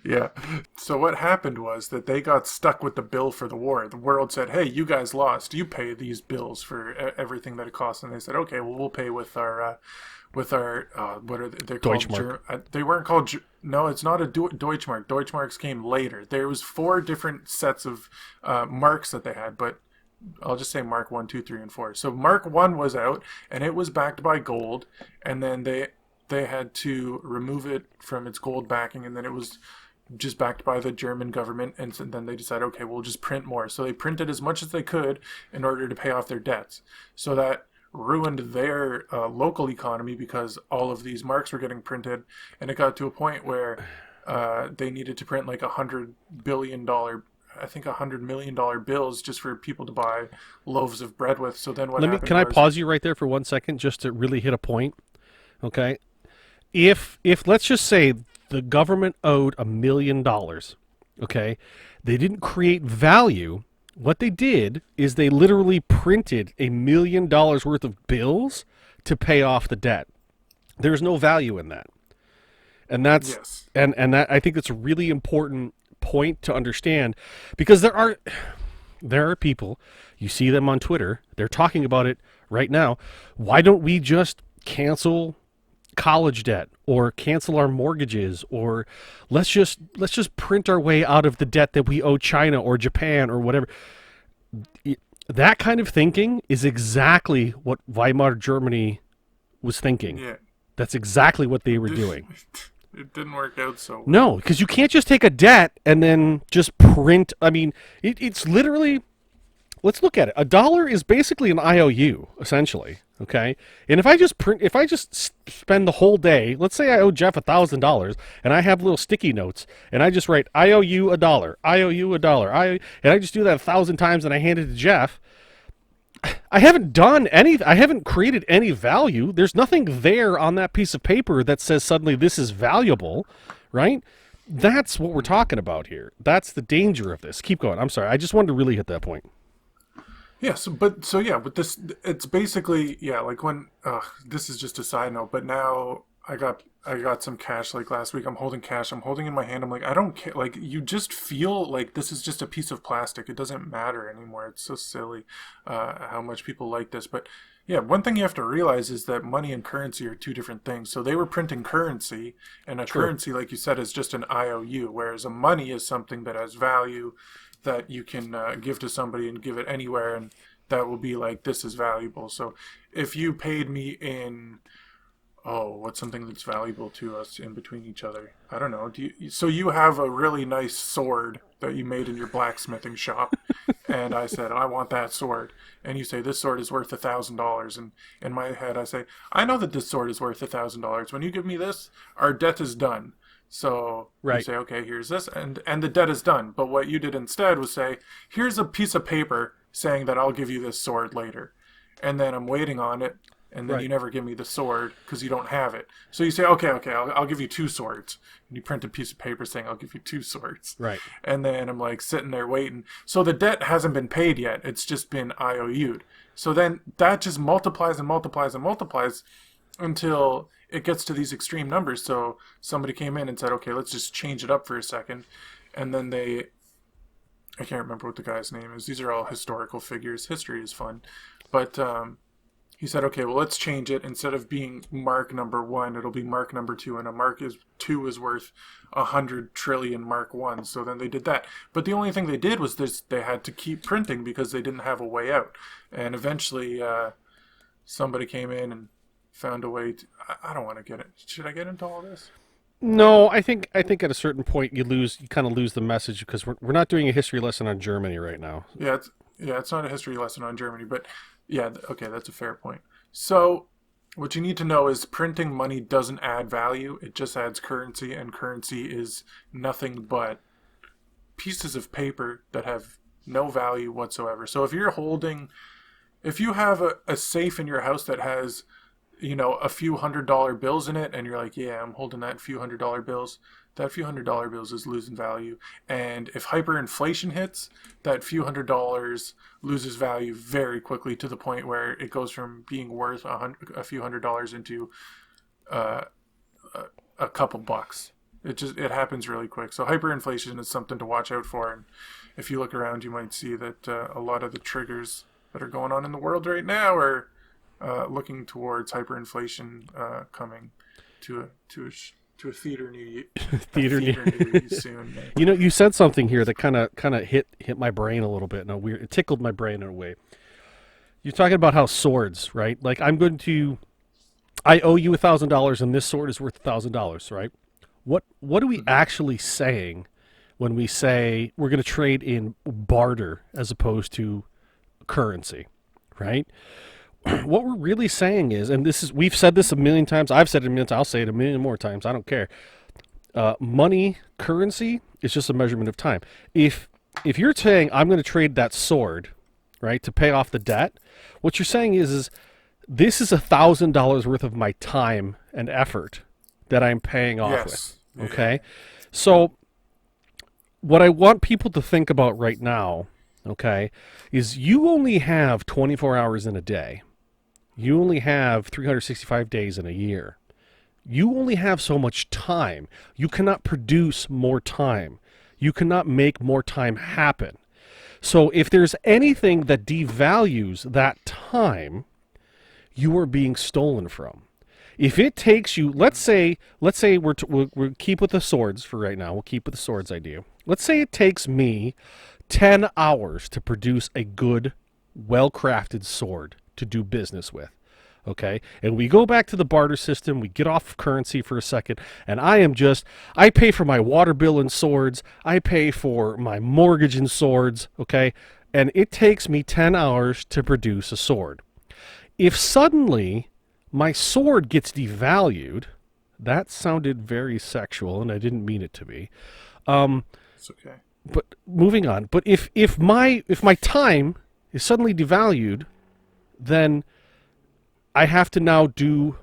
Yeah. So what happened was that they got stuck with the bill for the war. The world said, "Hey, you guys lost. You pay these bills for everything that it costs." And they said, "Okay, well, we'll pay with our what are they called? Deutschmark. They weren't called. No, it's not a Deutschmark. Deutschmarks came later. There was 4 different sets of marks that they had, but I'll just say Mark 1, 2, 3, and 4. So Mark 1 was out, and it was backed by gold, and then they had to remove it from its gold backing, and then it was just backed by the German government, and so then they decided, okay, we'll just print more. So they printed as much as they could in order to pay off their debts. So that ruined their local economy because all of these marks were getting printed, and it got to a point where they needed to print like $100 million bills just for people to buy loaves of bread with. So then what happened Can I pause you right there for 1 second just to really hit a point? Okay. If let's just say the government owed $1 million, okay, they didn't create value. What they did is they literally printed $1 million worth of bills to pay off the debt. There's no value in that. And that's Yes. and that I think that's a really important point to understand, because there are people, you see them on Twitter, they're talking about it right now. Why don't we just cancel college debt or cancel our mortgages, or let's just print our way out of the debt that we owe China or Japan or whatever. That kind of thinking is exactly what Weimar Germany was thinking. Yeah. That's exactly what they were doing. It didn't work out so well. No, because you can't just take a debt and then just print. I mean, it's literally, let's look at it. $1 is basically an IOU, essentially. Okay, and if I just spend the whole day, let's say I owe Jeff $1,000, and I have little sticky notes, and I just write I owe you $1, I owe you $1, and I just do that 1,000 times, and I hand it to Jeff. I haven't done any. I haven't created any value. There's nothing there on that piece of paper that says suddenly this is valuable, right? That's what we're talking about here. That's the danger of this. Keep going. I'm sorry. I just wanted to really hit that point. Yeah, with this, it's basically, yeah, like when, this is just a side note, but now I got some cash like last week. I'm holding cash. I'm holding in my hand. I'm like, I don't care. Like, you just feel like this is just a piece of plastic. It doesn't matter anymore. It's so silly how much people like this. But yeah, one thing you have to realize is that money and currency are 2 different things. So they were printing currency, and a currency, like you said, is just an IOU, whereas a money is something that has value that you can give to somebody and give it anywhere, and that will be like, this is valuable. So if you paid me in Oh, what's something that's valuable to us in between each other? I don't know. So you have a really nice sword that you made in your blacksmithing shop, and I said I want that sword, and you say this sword is worth $1,000, and in my head I say I know that this sword is worth $1,000. When you give me this, our debt is done. So you Right. say, okay, here's this, and the debt is done. But what you did instead was say, here's a piece of paper saying that I'll give you this sword later, and then I'm waiting on it, and then Right. you never give me the sword because you don't have it. So you say, okay, I'll give you two swords. And you print a piece of paper saying, I'll give you two swords. Right. And then I'm like sitting there waiting. So the debt hasn't been paid yet. It's just been IOU'd. So then that just multiplies and multiplies and multiplies until it gets to these extreme numbers. So somebody came in and said, okay, let's just change it up for a second. And then I can't remember what the guy's name is. These are all historical figures. History is fun. But he said, okay, well, let's change it. Instead of being mark number 1, it'll be mark number 2. And a mark 2 is worth 100 trillion mark 1. So then they did that. But the only thing they did was this: they had to keep printing because they didn't have a way out. And eventually somebody came in and found a way to... I don't want to get it. Should I get into all this? No, I think at a certain point you kind of lose the message because we're not doing a history lesson on Germany right now. It's not a history lesson on Germany, but yeah, okay, that's a fair point. So what you need to know is printing money doesn't add value. It just adds currency, and currency is nothing but pieces of paper that have no value whatsoever. So if you have a safe in your house that has, a few $100 bills in it, and you're like, yeah, I'm holding that few $100 bills, that few $100 bills is losing value. And if hyperinflation hits, that few $100 loses value very quickly to the point where it goes from being worth a few $100 into a couple bucks. It happens really quick. So hyperinflation is something to watch out for. And if you look around, you might see that a lot of the triggers that are going on in the world right now are looking towards hyperinflation coming to a theater near you soon. You said something here that kind of hit my brain a little bit. It tickled my brain in a way. You're talking about how swords, right? Like I owe you $1,000, and this sword is worth $1,000, right? What are we actually saying when we say we're going to trade in barter as opposed to currency, right? What we're really saying is, and we've said this a million times, I've said it a million times, I'll say it a million more times, I don't care. Money, currency is just a measurement of time. If you're saying I'm going to trade that sword, right, to pay off the debt, what you're saying is this is $1,000 worth of my time and effort that I'm paying off with. Okay? So what I want people to think about right now, okay, is you only have 24 hours in a day. You only have 365 days in a year. You only have so much time. You cannot produce more time. You cannot make more time happen. So if there's anything that devalues that time, you are being stolen from. If it takes you, let's say we'll keep with the swords for right now. We'll keep with the swords idea. Let's say it takes me 10 hours to produce a good, well-crafted sword to do business with. Okay? And we go back to the barter system. We get off currency for a second. And I pay for my water bill in swords. I pay for my mortgage in swords. Okay? And it takes me 10 hours to produce a sword. If suddenly my sword gets devalued, that sounded very sexual, and I didn't mean it to be. It's okay. But moving on. But if my time is suddenly devalued, then I have to now do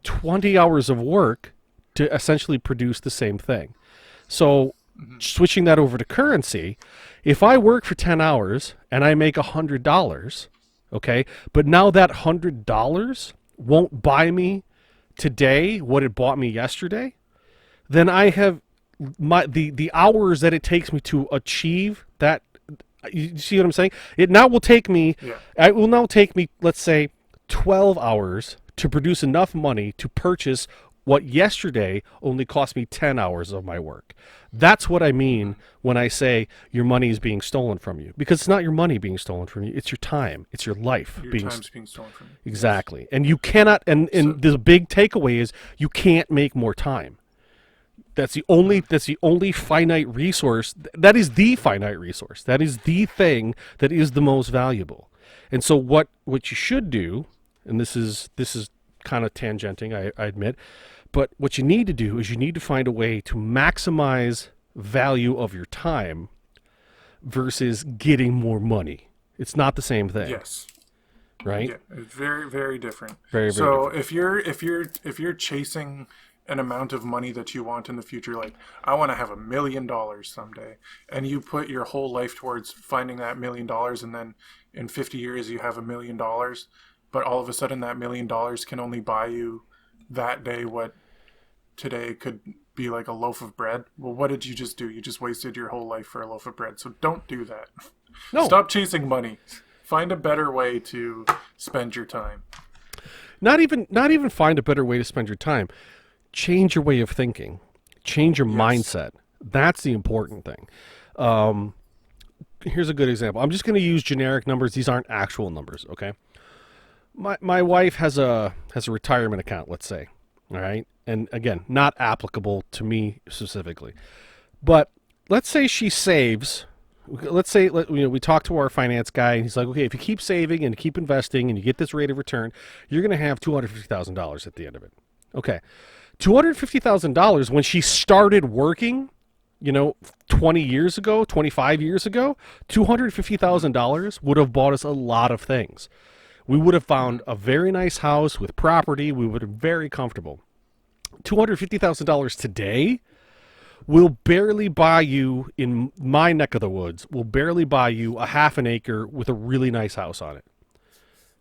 20 hours of work to essentially produce the same thing. So switching that over to currency, if I work for 10 hours and I make $100, okay, but now that $100 won't buy me today what it bought me yesterday, then I have the hours that it takes me to achieve that. You see what I'm saying? It will now take me, let's say, 12 hours to produce enough money to purchase what yesterday only cost me 10 hours of my work. That's what I mean when I say your money is being stolen from you. Because it's not your money being stolen from you. It's your time. It's your life. Your time's being stolen from you. Exactly. Yes. And you cannot, and the big takeaway is you can't make more time. That's the only finite resource. That is the finite resource. That is the thing that is the most valuable. And so what you should do, and this is kind of tangenting, I admit, but what you need to do is you need to find a way to maximize value of your time versus getting more money. It's not the same thing. Yes. Right? Yeah, it's very, very different. Very, very so different. if you're chasing an amount of money that you want in the future, like I want to have $1 million someday, and you put your whole life towards finding that $1 million, and then in 50 years you have $1 million, but all of a sudden that $1 million can only buy you that day what today could be like a loaf of bread. Well, what did you just do? You just wasted your whole life for a loaf of bread. So don't do that. No. Stop chasing money. Find a better way to spend your time. Not even find a better way to spend your time. Change your way of thinking. Change your mindset. That's the important thing. Here's a good example. I'm just going to use generic numbers. These aren't actual numbers, okay? My wife has a retirement account, let's say. All right? And again, not applicable to me specifically. But let's say she saves. Let's say we talk to our finance guy, and he's like, okay, if you keep saving and keep investing and you get this rate of return, you're going to have $250,000 at the end of it. Okay. $250,000 when she started working, 20 years ago, 25 years ago, $250,000 would have bought us a lot of things. We would have found a very nice house with property. We would have been very comfortable. $250,000 today will barely buy you, in my neck of the woods, will barely buy you a half an acre with a really nice house on it.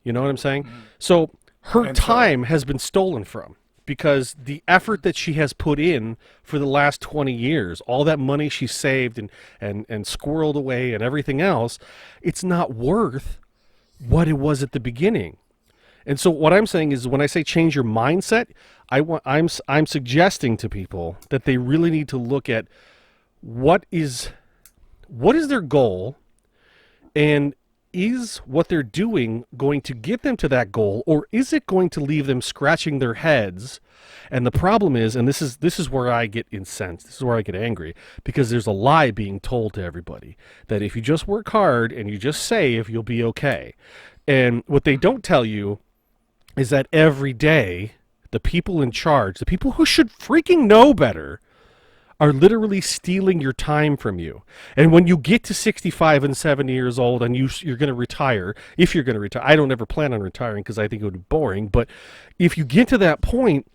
You know what I'm saying? Mm-hmm. So her time has been stolen from, because the effort that she has put in for the last 20 years, all that money she saved and squirreled away and everything else, it's not worth what it was at the beginning. And so what I'm saying is, when I say change your mindset, I'm suggesting to people that they really need to look at what is their goal, and is what they're doing going to get them to that goal, or is it going to leave them scratching their heads? And the problem is, and this is where I get incensed, this is where I get angry, because there's a lie being told to everybody that if you just work hard and you just save, you'll be okay. And what they don't tell you is that every day, the people in charge, the people who should freaking know better, are literally stealing your time from you. And when you get to 65 and 70 years old and you're going to retire, if you're going to retire, I don't ever plan on retiring because I think it would be boring, but if you get to that point,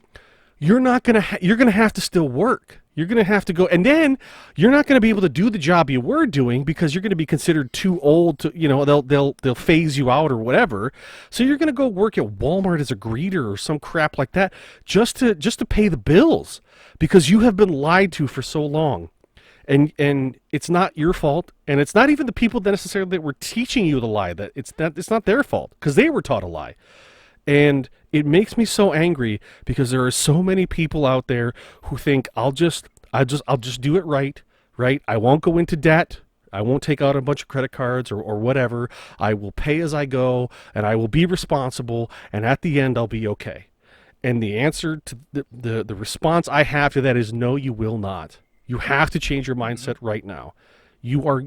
you're going to have to still work. You're going to have to go, and then you're not going to be able to do the job you were doing because you're going to be considered too old to, they'll phase you out or whatever. So you're going to go work at Walmart as a greeter or some crap like that just to pay the bills, because you have been lied to for so long. And it's not your fault, and it's not even the people that necessarily that were teaching you the lie. That it's not their fault, because they were taught a lie. And it makes me so angry, because there are so many people out there who think I'll just do it right. I won't go into debt. I won't take out a bunch of credit cards or whatever. I will pay as I go, and I will be responsible, and at the end I'll be okay. And the answer to the response I have to that is no, you will not. You have to change your mindset right now. You are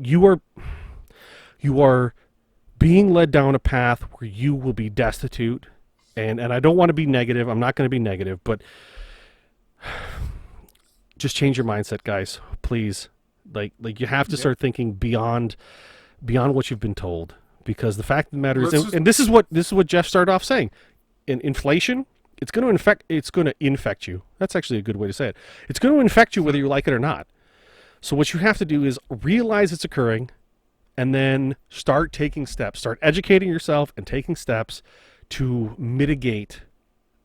being led down a path where you will be destitute. And I don't want to be negative. I'm not going to be negative, but just change your mindset, guys, please. Like you have to start thinking beyond what you've been told, because the fact of the matter is, and this is what Jeff started off saying, inflation, it's going to infect you. That's actually a good way to say it. It's going to infect you whether you like it or not. So what you have to do is realize it's occurring, and then start taking steps. Start educating yourself and taking steps to mitigate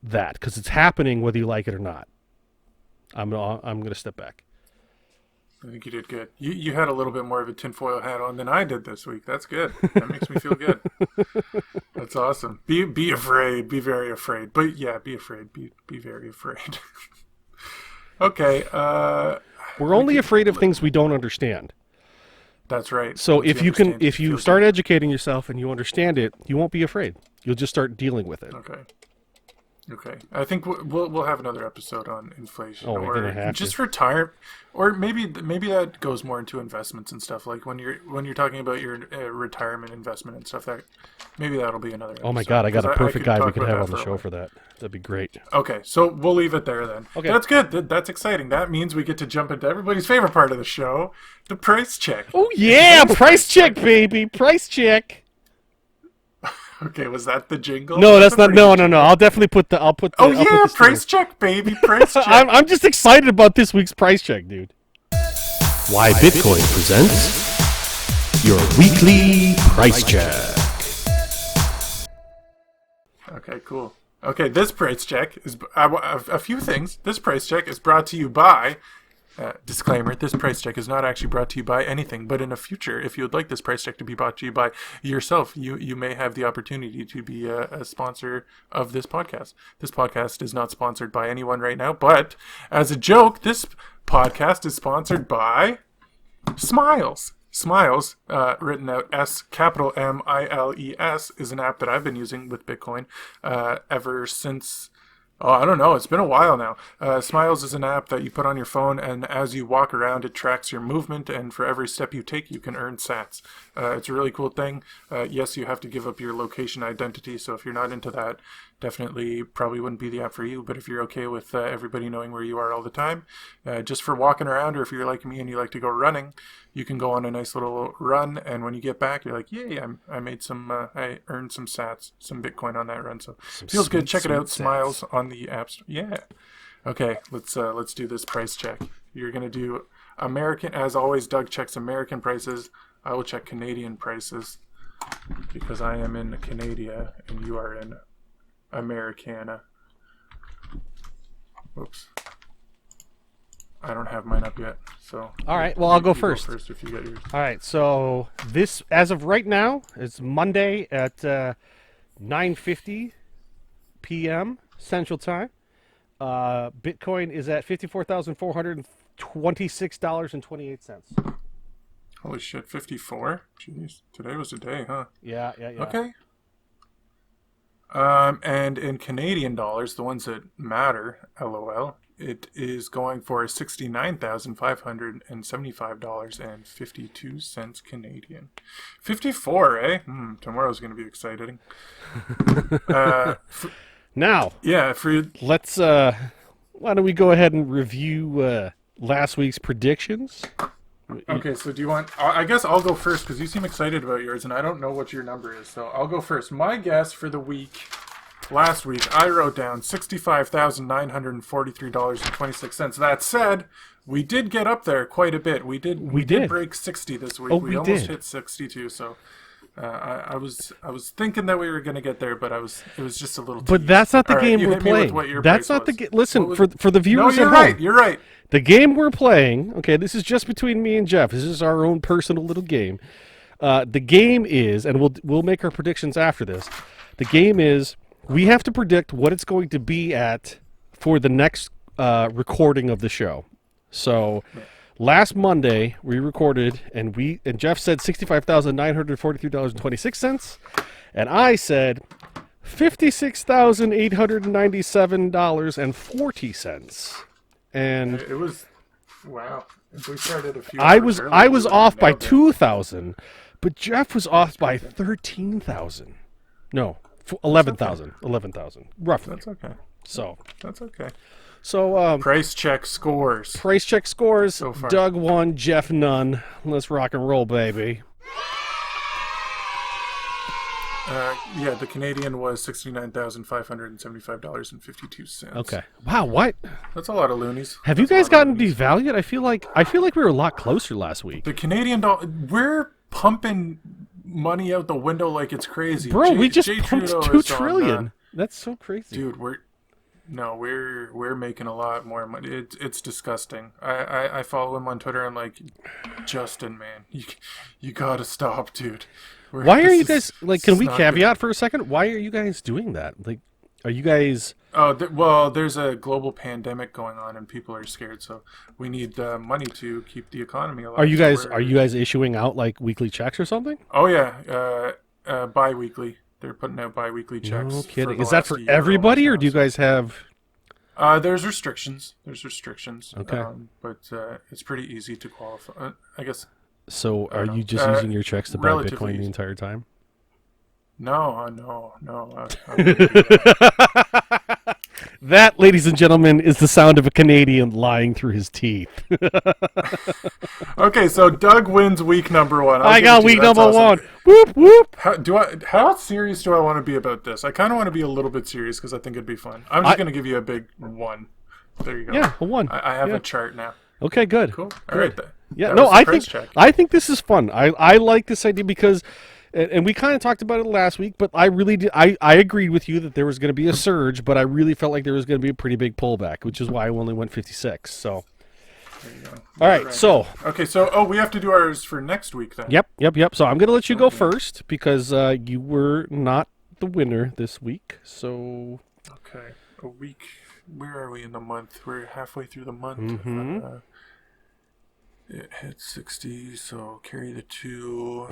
that, because it's happening whether you like it or not. I'm going to step back. I think you did good. You had a little bit more of a tinfoil hat on than I did this week. That's good. That makes me feel good. That's awesome. Be afraid. Be very afraid. But yeah, be afraid. Be very afraid. Okay. We're only afraid of things we don't understand. That's right. So if you start educating yourself and you understand it, you won't be afraid. You'll just start dealing with it. Okay. I think we'll have another episode on inflation, or just retire, or maybe that goes more into investments and stuff. Like when you're talking about your retirement investment and stuff. That maybe that'll be another episode. Oh my God, I got a perfect guy we could have on the show for that. That'd be great. Okay, so we'll leave it there then. Okay, that's good. That's exciting. That means we get to jump into everybody's favorite part of the show, the price check. Oh yeah, price check, baby, price check. Okay, was that the jingle? No, that's not. No. I'll definitely put the. I'll put. Oh yeah, price check, baby, price check. I'm just excited about this week's price check, dude. Why Bitcoin presents your weekly price check. Okay, cool. Okay, this price check is a few things. This price check is brought to you by. Disclaimer, this price check is not actually brought to you by anything, but in the future, if you would like this price check to be brought to you by yourself, you may have the opportunity to be a sponsor of this podcast. This podcast is not sponsored by anyone right now, but as a joke, this podcast is sponsored by Smiles. Smiles, written out SMILES, is an app that I've been using with Bitcoin ever since... Oh, I don't know. It's been a while now. Smiles is an app that you put on your phone, and as you walk around, it tracks your movement, and for every step you take, you can earn sats. It's a really cool thing. Yes, you have to give up your location identity, so if you're not into that, definitely probably wouldn't be the app for you. But if you're okay with everybody knowing where you are all the time, just for walking around, or if you're like me and you like to go running, you can go on a nice little run, and when you get back, you're like, yay, I earned some sats, some Bitcoin on that run, so feels good. Check it out, Smiles on the App Store. Yeah. Okay, let's do this price check. You're gonna do American, as always. Doug checks American prices. I will check Canadian prices because I am in Canada and you are in Americana. Oops. I don't have mine up yet, so... All right, well, I'll go first. Go first if you get yours. All right, so this, as of right now, it's Monday at 9:50 p.m. Central Time. Bitcoin is at $54,426.28. Holy shit, 54? Jeez, today was a day, huh? Yeah. Okay. And in Canadian dollars, the ones that matter, LOL, it is going for $69,575.52 Canadian. 54, eh? Tomorrow's going to be exciting. Now, yeah, let's. Why don't we go ahead and review last week's predictions? Okay, so do you want... I guess I'll go first because you seem excited about yours, and I don't know what your number is, so I'll go first. My guess for the week... Last week, I wrote down $65,943.26. That said, we did get up there quite a bit. We did break 60 this week. Oh, we almost hit 62. So I was thinking that we were going to get there, but it was just a little. But that's not the game we're playing. That's not the game. Listen, for the viewers at home. No, you're right. The game we're playing. Okay, this is just between me and Jeff. This is our own personal little game. The game is, and we'll make our predictions after this. The game is. We have to predict what it's going to be at for the next recording of the show. So, last Monday we recorded, and Jeff said $65,943.26, and I said $56,897.40. And it was wow. If we started a few. I was off by 2,000, but Jeff was off by 13,000. No. 11,000, roughly. That's okay. So that's okay. So price check scores. Price check scores. So far. Doug won, Jeff none. Let's rock and roll, baby. Yeah, the Canadian was $69,575.52. Okay. Wow, what? That's a lot of loonies. Have you guys gotten devalued? I feel like we were a lot closer last week. The Canadian dollar, we're pumping money out the window like it's crazy. Bro, we just pumped $2 trillion. That's so crazy. Dude, No, we're making a lot more money. It's disgusting. I follow him on Twitter. I'm like, Justin, man, you gotta stop, dude. Why are you guys like? Can we not caveat for a second? Why are you guys doing that? Like, are you guys? Oh, well, there's a global pandemic going on, and people are scared. So we need money to keep the economy alive. Are you guys issuing out like weekly checks or something? Oh yeah, bi-weekly. They're putting out bi-weekly checks. No kidding. Is that for everybody, or do you guys have? There's restrictions. Okay. But it's pretty easy to qualify. I guess. So, are you just using your checks to buy Bitcoin the entire time? No. I wouldn't do that. That, ladies and gentlemen, is the sound of a Canadian lying through his teeth. Okay, so Doug wins week number 1. I got week number awesome. 1. Whoop whoop. How serious do I want to be about this? I kind of want to be a little bit serious because I think it'd be fun. I'm just going to give you a big 1. There you go. Yeah, a 1. I have a chart now. Okay, good. Cool. Good. All right. Then. Yeah, no, I think this is fun. I like this idea because, and we kind of talked about it last week, but I really did. I agreed with you that there was going to be a surge, but I really felt like there was going to be a pretty big pullback, which is why I only went 56. So, there you go. All right. So, okay, so we have to do ours for next week then. Yep. So I'm going to let you go first because you were not the winner this week. So, okay, a week. Where are we in the month? We're halfway through the month. Mm-hmm. It hit 60, so carry the 2.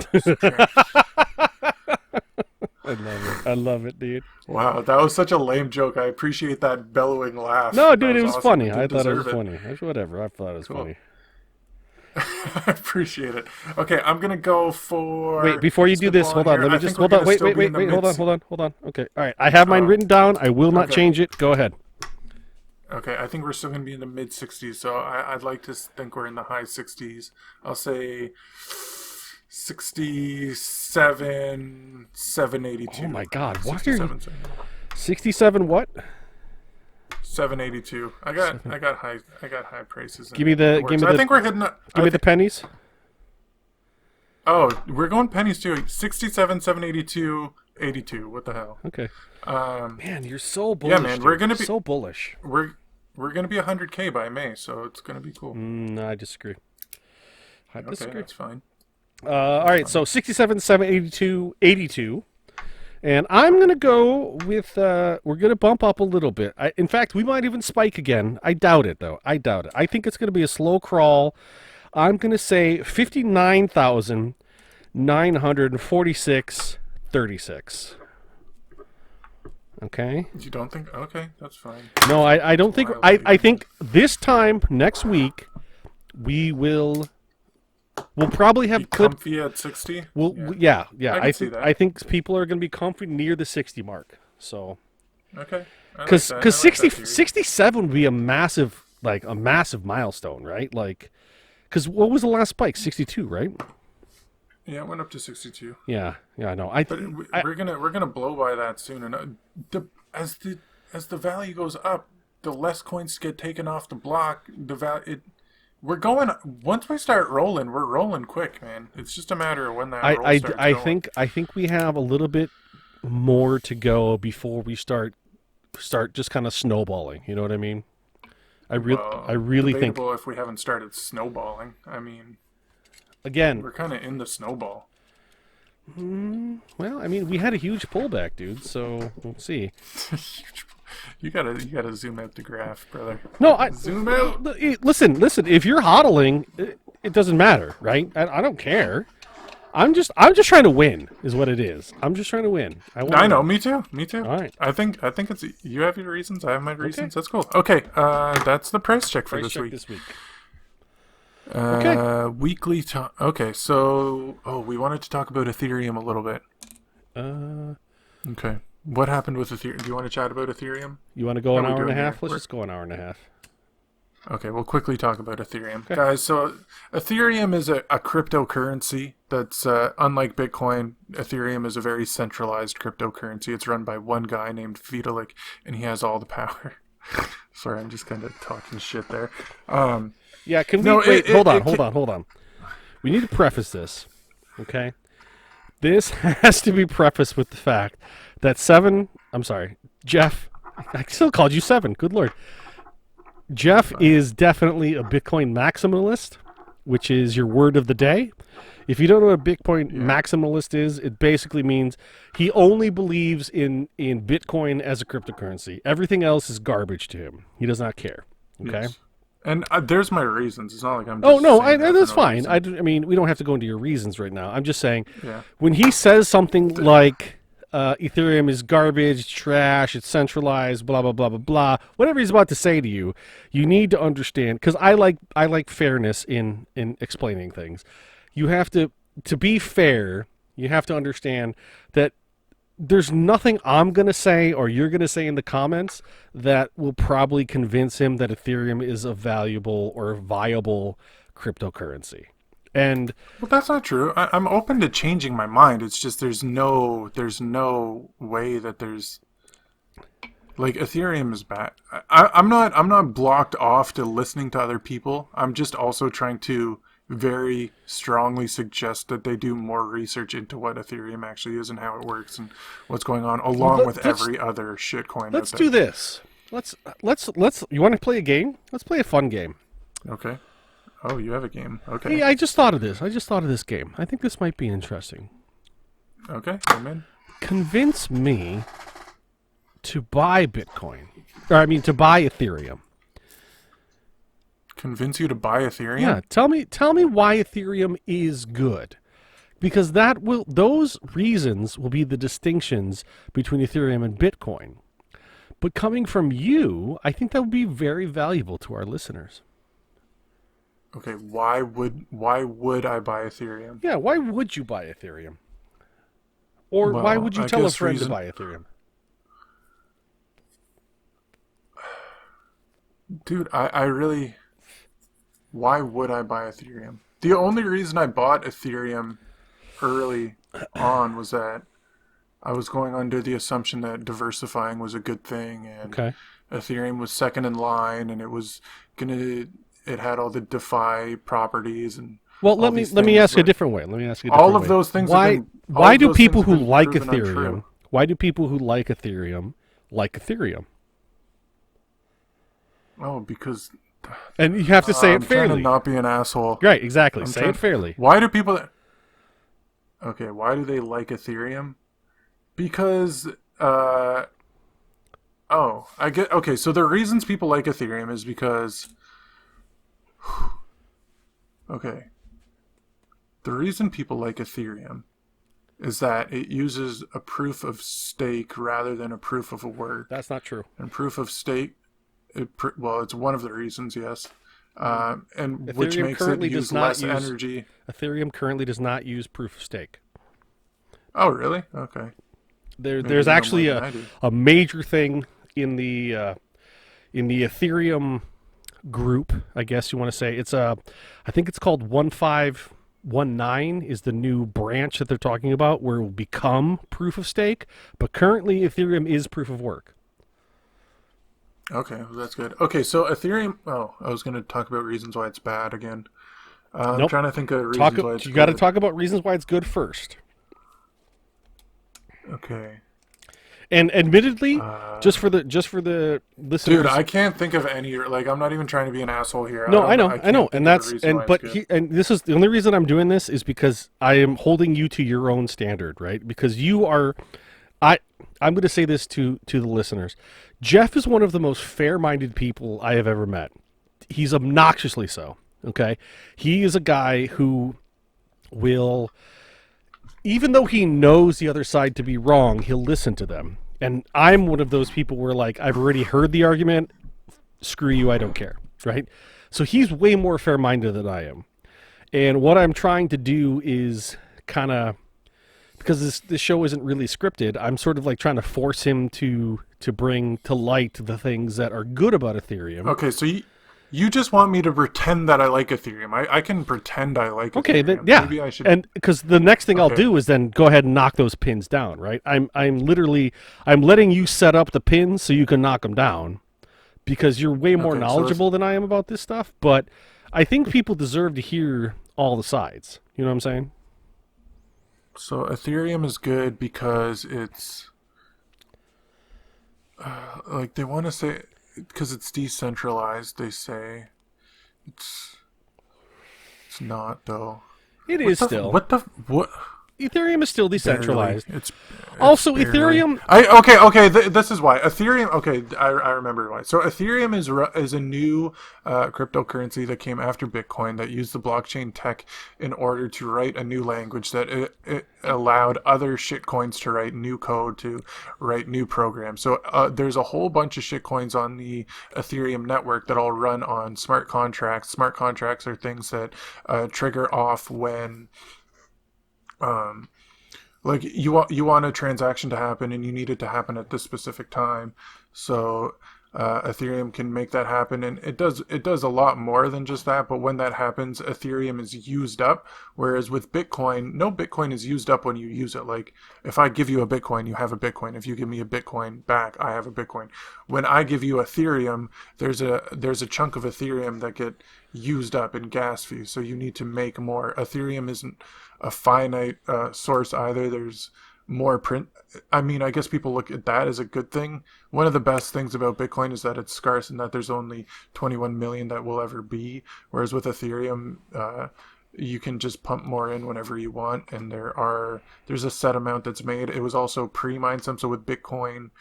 I love it, dude. Wow, that was such a lame joke. I appreciate that bellowing laugh. No, dude, it was awesome. funny. I thought it was funny. Whatever. I thought it was funny. I appreciate it. Okay, I'm gonna go for. Wait, before you do this, hold on. Let me just hold on. Wait. Hold on. Okay, all right. I have mine written down. I will not change it. Go ahead. Okay, I think we're still going to be in the mid-60s, so I'd like to think we're in the high 60s. I'll say 67, 782. Oh my God, why are you 67? What? 782. I got high prices. Give me the. I think we're hitting. Give me the pennies. Oh, we're going pennies too. 67, 782, 82. What the hell? Okay. Man, you're so bullish. Yeah, man, we're gonna be so bullish. We're gonna be 100K by May, so it's gonna be cool. No, I disagree. Okay, that's fine. All right, so 67, 782, 82. And I'm going to go with, we're going to bump up a little bit. In fact, we might even spike again. I doubt it, though. I think it's going to be a slow crawl. I'm going to say 59,946.36. Okay? You don't think? Okay, that's fine. No, I don't think. I think this time, next week, we'll probably have comfy at 60. Well, yeah. I see that. I think people are going to be comfy near the 60 mark. So, okay, because 67 would be a massive milestone, right? Like, because what was the last spike? 62, right? Yeah, it went up to 62. Yeah, I know. We're gonna blow by that soon, and as the value goes up, the less coins get taken off the block. We're going. Once we start rolling, we're rolling quick, man. It's just a matter of when that roll starts going. I think we have a little bit more to go before we start just kind of snowballing. You know what I mean? I really think if we haven't started snowballing. I mean, again, we're kind of in the snowball. Well, I mean, we had a huge pullback, dude. So we'll see. You gotta zoom out the graph, brother. No, zoom out. Listen. If you're hodling, it doesn't matter, right? I don't care. I'm just trying to win, is what it is. I'm just trying to win. I know. Me too. All right. I think it's you have your reasons. I have my reasons. That's cool. Okay. That's the price check for this week. Okay. Weekly. Okay. So, we wanted to talk about Ethereum a little bit. Okay. What happened with Ethereum? Do you want to chat about Ethereum? You want to go an hour and a half? Let's just go an hour and a half. Okay, we'll quickly talk about Ethereum. Okay. Guys, so Ethereum is a cryptocurrency that's, unlike Bitcoin, Ethereum is a very centralized cryptocurrency. It's run by one guy named Vitalik, and he has all the power. Sorry, I'm just kind of talking shit there. Yeah, can we... wait, hold on. We need to preface this, okay? This has to be prefaced with the fact that Jeff I still called you 7. Good Lord. Jeff is definitely a Bitcoin maximalist, which is your word of the day. If you don't know what a Bitcoin maximalist is, it basically means he only believes in Bitcoin as a cryptocurrency. Everything else is garbage to him. He does not care. Okay? Yes. And there's my reasons. It's not like I'm just Oh, no, saying that that's for no fine. reason. I mean, we don't have to go into your reasons right now. I'm just saying, Yeah. when he says something like Ethereum is garbage, it's trash, it's centralized, blah, blah, blah, blah, blah, whatever he's about to say to you, you need to understand, because I like fairness in explaining things. You have to be fair, you have to understand that there's nothing I'm going to say or you're going to say in the comments that will probably convince him that Ethereum is a valuable or viable cryptocurrency. And Well, that's not true. I'm open to changing my mind. It's just there's no way that there's like Ethereum is bad. I'm not blocked off to listening to other people. I'm just also trying to very strongly suggest that they do more research into what Ethereum actually is and how it works and what's going on, along with every other shitcoin. Let's do this. Let's. You want to play a game? Let's play a fun game. Okay. Oh, you have a game. Okay. Hey, I just thought of this. this game. I think this might be interesting. Okay. I'm in. Convince me to buy Bitcoin, or I mean, to buy Ethereum. Convince you to buy Ethereum? Yeah, tell me why Ethereum is good, because those reasons will be the distinctions between Ethereum and Bitcoin. But coming from you, I think that would be very valuable to our listeners. Okay, why would I buy Ethereum? Yeah, why would you buy Ethereum? Or why would you tell a friend to buy Ethereum? Dude, I really... Why would I buy Ethereum? The only reason I bought Ethereum early on was that I was going under the assumption that diversifying was a good thing, and Ethereum was second in line, and it had all the DeFi properties and. Well, let me ask you a different way. All of those things. Why do people who like Ethereum? Why do people who like Ethereum like Ethereum? Oh, because. And you have to say it fairly. I'm trying to not be an asshole. Right, exactly. Say it fairly. Why do people... Okay, why do they like Ethereum? Because... I get... Okay, so the reasons people like Ethereum is because... Okay. The reason people like Ethereum is that it uses a proof of stake rather than a proof of work. That's not true. And proof of stake... it's one of the reasons, yes. And Ethereum which makes it use less energy. Ethereum currently does not use proof of stake. Oh, really? Okay. There's actually a major thing in the Ethereum group, I guess you want to say. I think it's called 1519 is the new branch that they're talking about, where it will become proof of stake. But currently, Ethereum is proof of work. Okay, well, that's good. Okay, so Ethereum... Oh, I was going to talk about reasons why it's bad again. Nope. I'm trying to think of reasons why it's good. You got to talk about reasons why it's good first. Okay. And admittedly, just for the listeners... Dude, I can't think of any... Like, I'm not even trying to be an asshole here. No, I know. And that's... And this is... The only reason I'm doing this is because I am holding you to your own standard, right? Because you are... I'm going to say this to the listeners. Jeff is one of the most fair-minded people I have ever met. He's obnoxiously so, okay? He is a guy who will, even though he knows the other side to be wrong, he'll listen to them. And I'm one of those people where, like, I've already heard the argument, screw you, I don't care, right? So he's way more fair-minded than I am. And what I'm trying to do is kind of... Because this show isn't really scripted, I'm sort of like trying to force him to bring to light the things that are good about Ethereum. Okay, so you just want me to pretend that I like Ethereum. I can pretend I like Ethereum. Okay, then, yeah. Maybe I should... And because the next thing I'll do is then go ahead and knock those pins down, right? I'm letting you set up the pins so you can knock them down, because you're way more knowledgeable than I am about this stuff. But I think people deserve to hear all the sides. You know what I'm saying? So Ethereum is good because it's like they want to say because it's decentralized. They say it's it's not though. It What is the still. what? Ethereum is still Barely. decentralized. It's Also, barely. Ethereum. This is why Ethereum. Okay, I remember why. So Ethereum is a new cryptocurrency that came after Bitcoin that used the blockchain tech in order to write a new language that it allowed other shitcoins to write new code to write new programs. So there's a whole bunch of shitcoins on the Ethereum network that all run on smart contracts. Smart contracts are things that trigger off when um, like you want a transaction to happen and you need it to happen at this specific time. So Ethereum can make that happen, and it does a lot more than just that. But when that happens, Ethereum is used up. Whereas with Bitcoin, no Bitcoin is used up when you use it. Like if I give you a Bitcoin, you have a Bitcoin. If you give me a Bitcoin back, I have a Bitcoin. When I give you Ethereum, there's a chunk of Ethereum that get used up in gas fees. So you need to make more. Ethereum isn't a finite source either. There's more print. I mean, I guess people look at that as a good thing. One of the best things about Bitcoin is that it's scarce and that there's only 21 million that will ever be. Whereas with Ethereum, you can just pump more in whenever you want, and there's a set amount that's made. It was also pre-mined some. So with Bitcoin,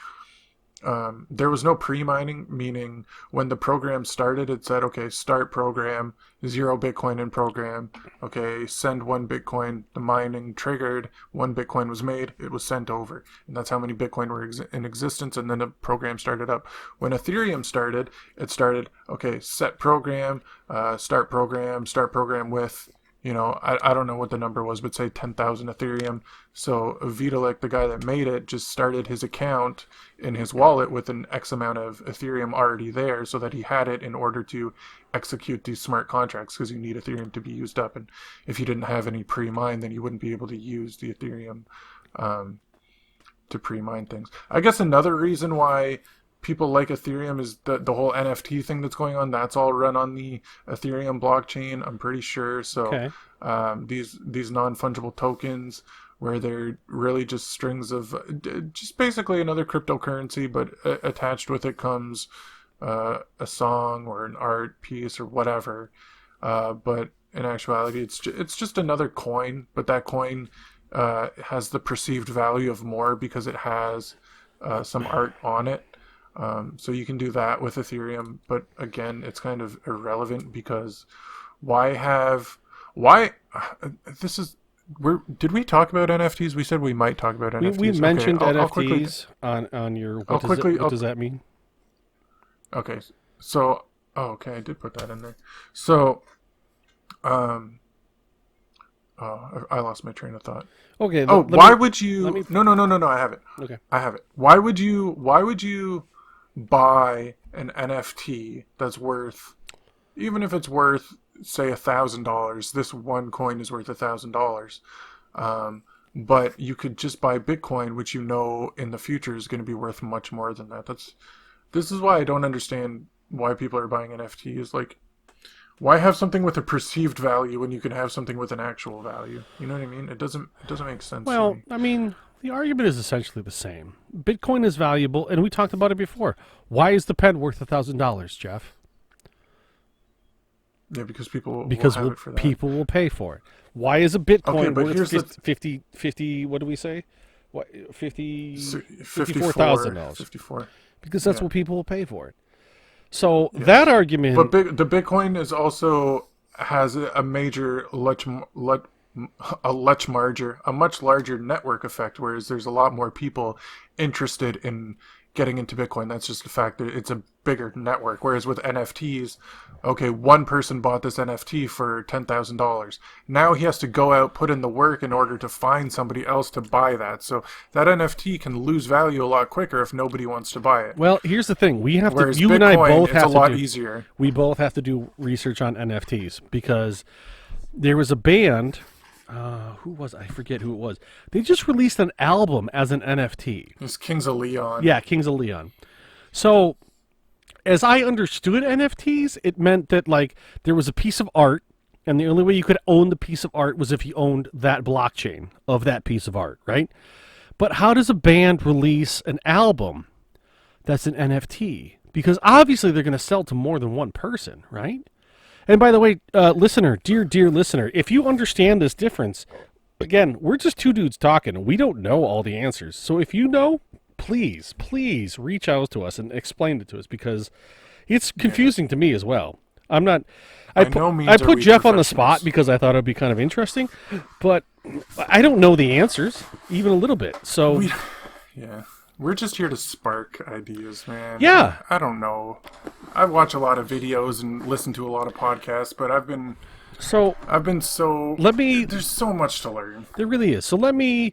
there was no pre-mining, meaning when the program started, it said, okay, start program, 0 Bitcoin in program. Okay, send 1 Bitcoin. The mining triggered, 1 Bitcoin was made, it was sent over. And that's how many Bitcoin were in existence, and then the program started up. When Ethereum started, it started, okay, set program, start program with, I don't know what the number was, but say 10,000 Ethereum. So Vitalik, the guy that made it, just started his account in his wallet with an X amount of Ethereum already there so that he had it in order to execute these smart contracts, because you need Ethereum to be used up. And if you didn't have any pre-mine, then you wouldn't be able to use the Ethereum to pre-mine things. I guess another reason why people like Ethereum is the whole NFT thing that's going on. That's all run on the Ethereum blockchain, I'm pretty sure. So Okay. these non-fungible tokens, where they're really just strings of just basically another cryptocurrency, but attached with it comes a song or an art piece or whatever. But in actuality, it's just another coin, but that coin has the perceived value of more because it has some art on it. So you can do that with Ethereum, but again, it's kind of irrelevant because why have why this is did we talk about NFTs? We said we might talk about NFTs. We mentioned Okay, I'll quickly. NFTs on your. I'll quickly. What does that mean? Okay, so okay, I did put that in there. So, I lost my train of thought. Okay. Why would you? me- No. I have it. Okay. I have it. Why would you? Why would you buy an NFT that's worth, even if it's worth, say, $1,000? This one coin is worth $1,000. But you could just buy Bitcoin, which in the future is going to be worth much more than that. This is why I don't understand why people are buying NFTs. Like, why have something with a perceived value when you can have something with an actual value? You know what I mean? It doesn't make sense to Well, me. I mean, the argument is essentially the same. Bitcoin is valuable, and we talked about it before. Why is the pen worth $1,000, Jeff? Yeah, because people Because will have it for that. people will pay for it. Why is a Bitcoin but worth here's the 50, what do we say? What, 50, 54 $54,000? 54. Because that's Yeah. what people will pay for it. So Yes. that argument... But the Bitcoin is also has a major a much larger network effect, whereas there's a lot more people interested in getting into Bitcoin. That's just the fact that it's a bigger network. Whereas with NFTs, okay, one person bought this NFT for $10,000. Now he has to go out, put in the work in order to find somebody else to buy that. So that NFT can lose value a lot quicker if nobody wants to buy it. Well, here's the thing. We have Whereas to. You Bitcoin, and I both it's have a lot to do, easier. We both have to do research on NFTs because there was a band. Who was I forget who it was. They just released an album as an NFT. It's Kings of Leon. Yeah, Kings of Leon. So, as I understood NFTs, it meant that like there was a piece of art, and the only way you could own the piece of art was if you owned that blockchain of that piece of art, right? But how does a band release an album that's an NFT, because obviously they're going to sell to more than one person, right? And by the way, listener, dear listener, if you understand this difference, again, we're just two dudes talking. We don't know all the answers. So if you know, please reach out to us and explain it to us, because it's confusing to me as well. I'm not. I put Jeff on the spot because I thought it'd be kind of interesting, but I don't know the answers even a little bit. So we're just here to spark ideas, man. Yeah. I don't know. I watch a lot of videos and listen to a lot of podcasts, but there's so much to learn. There really is. So let me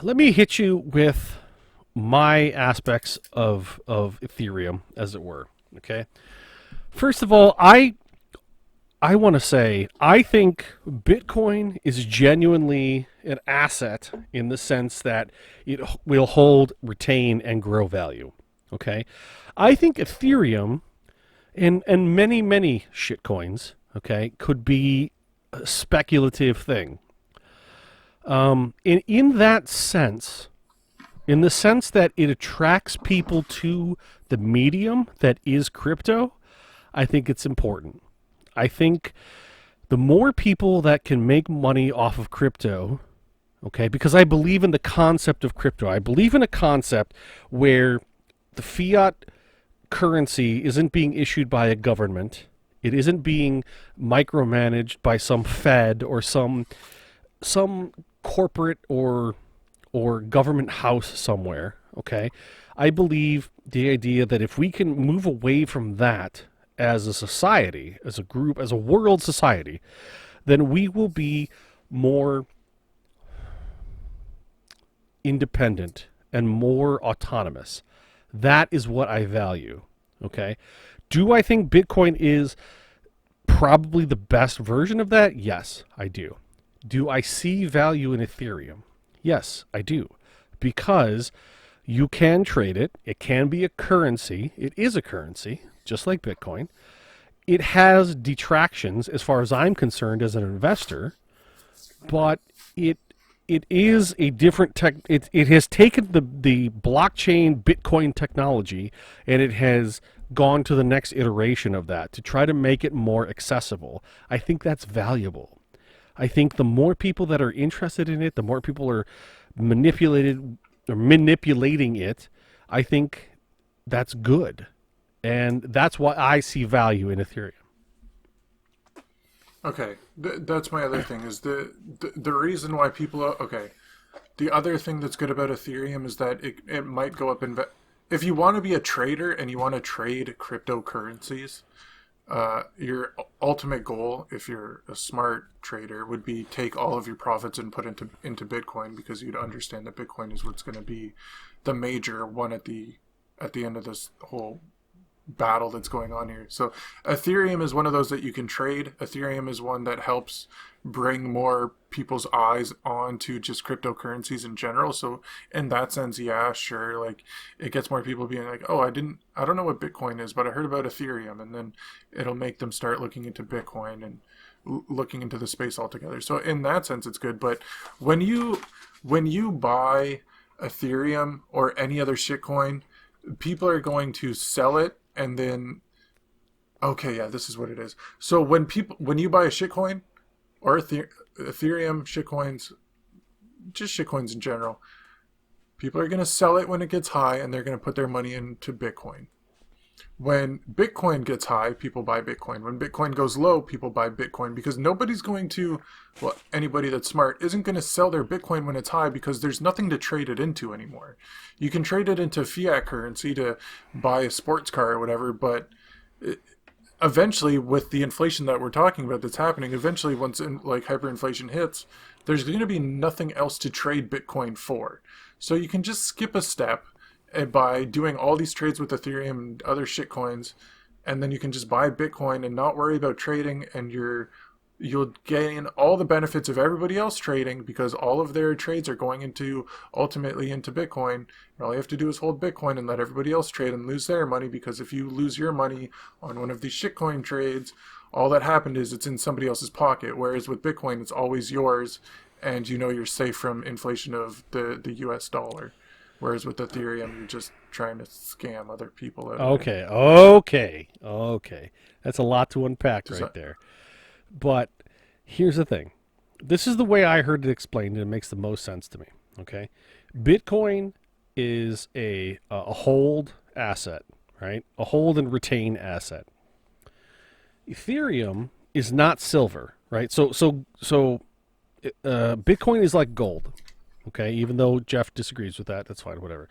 hit you with my aspects of Ethereum, as it were. Okay. First of all, I want to say I think Bitcoin is genuinely an asset in the sense that it will hold, retain, and grow value. Okay, I think Ethereum and many shitcoins, okay, could be a speculative thing. In that sense, in the sense that it attracts people to the medium that is crypto, I think it's important. I think the more people that can make money off of crypto, okay, because I believe in the concept of crypto. I believe in a concept where the fiat currency isn't being issued by a government. It isn't being micromanaged by some Fed or some corporate or government house somewhere, okay? I believe the idea that if we can move away from that as a society, as a group, as a world society, then we will be more independent and more autonomous. That is what I value, okay? Do I think Bitcoin is probably the best version of that? Yes, I do. Do I see value in Ethereum? Yes, I do. Because you can trade it. It can be a currency. It is a currency, just like Bitcoin. It has detractions as far as I'm concerned as an investor, but it is a different tech. It has taken the blockchain Bitcoin technology and it has gone to the next iteration of that to try to make it more accessible. I think that's valuable. I think the more people that are interested in it, the more people are manipulating it, I think that's good. And that's why I see value in Ethereum. Okay, that's my other thing is the reason why people the other thing that's good about Ethereum is that it might go up in if you want to be a trader and you want to trade cryptocurrencies, your ultimate goal, if you're a smart trader, would be take all of your profits and put into Bitcoin, because you'd understand that Bitcoin is what's going to be the major one at the end of this whole battle that's going on here. So Ethereum is one of those that you can trade. Ethereum is one that helps bring more people's eyes onto just cryptocurrencies in general. So in that sense, yeah, sure, like it gets more people being like, oh, I don't know what Bitcoin is, but I heard about Ethereum, and then it'll make them start looking into Bitcoin and looking into the space altogether. So in that sense, it's good. But when you buy Ethereum or any other shitcoin, people are going to sell it. And then, okay, yeah, this is what it is. So when you buy a shitcoin or Ethereum shitcoins, just shitcoins in general, people are going to sell it when it gets high, and they're going to put their money into Bitcoin. When Bitcoin gets high, people buy Bitcoin. When Bitcoin goes low, people buy Bitcoin, because nobody's going to, well, anybody that's smart isn't going to sell their Bitcoin when it's high, because there's nothing to trade it into anymore. You can trade it into fiat currency to buy a sports car or whatever, but eventually, with the inflation that we're talking about that's happening, eventually once hyperinflation hits, there's going to be nothing else to trade Bitcoin for. So you can just skip a step by doing all these trades with Ethereum and other shitcoins, and then you can just buy Bitcoin and not worry about trading, and you'll gain all the benefits of everybody else trading, because all of their trades are going ultimately into Bitcoin. And all you have to do is hold Bitcoin and let everybody else trade and lose their money, because if you lose your money on one of these shitcoin trades, all that happened is it's in somebody else's pocket, whereas with Bitcoin, it's always yours, and you're safe from inflation of the US dollar. Whereas with Ethereum, you're just trying to scam other people out of it. Okay. That's a lot to unpack Does right that, there. But here's the thing. This is the way I heard it explained, and it makes the most sense to me. Okay, Bitcoin is a hold asset, right? A hold and retain asset. Ethereum is not silver, right? Bitcoin is like gold. Okay, even though Jeff disagrees with that, that's fine, whatever.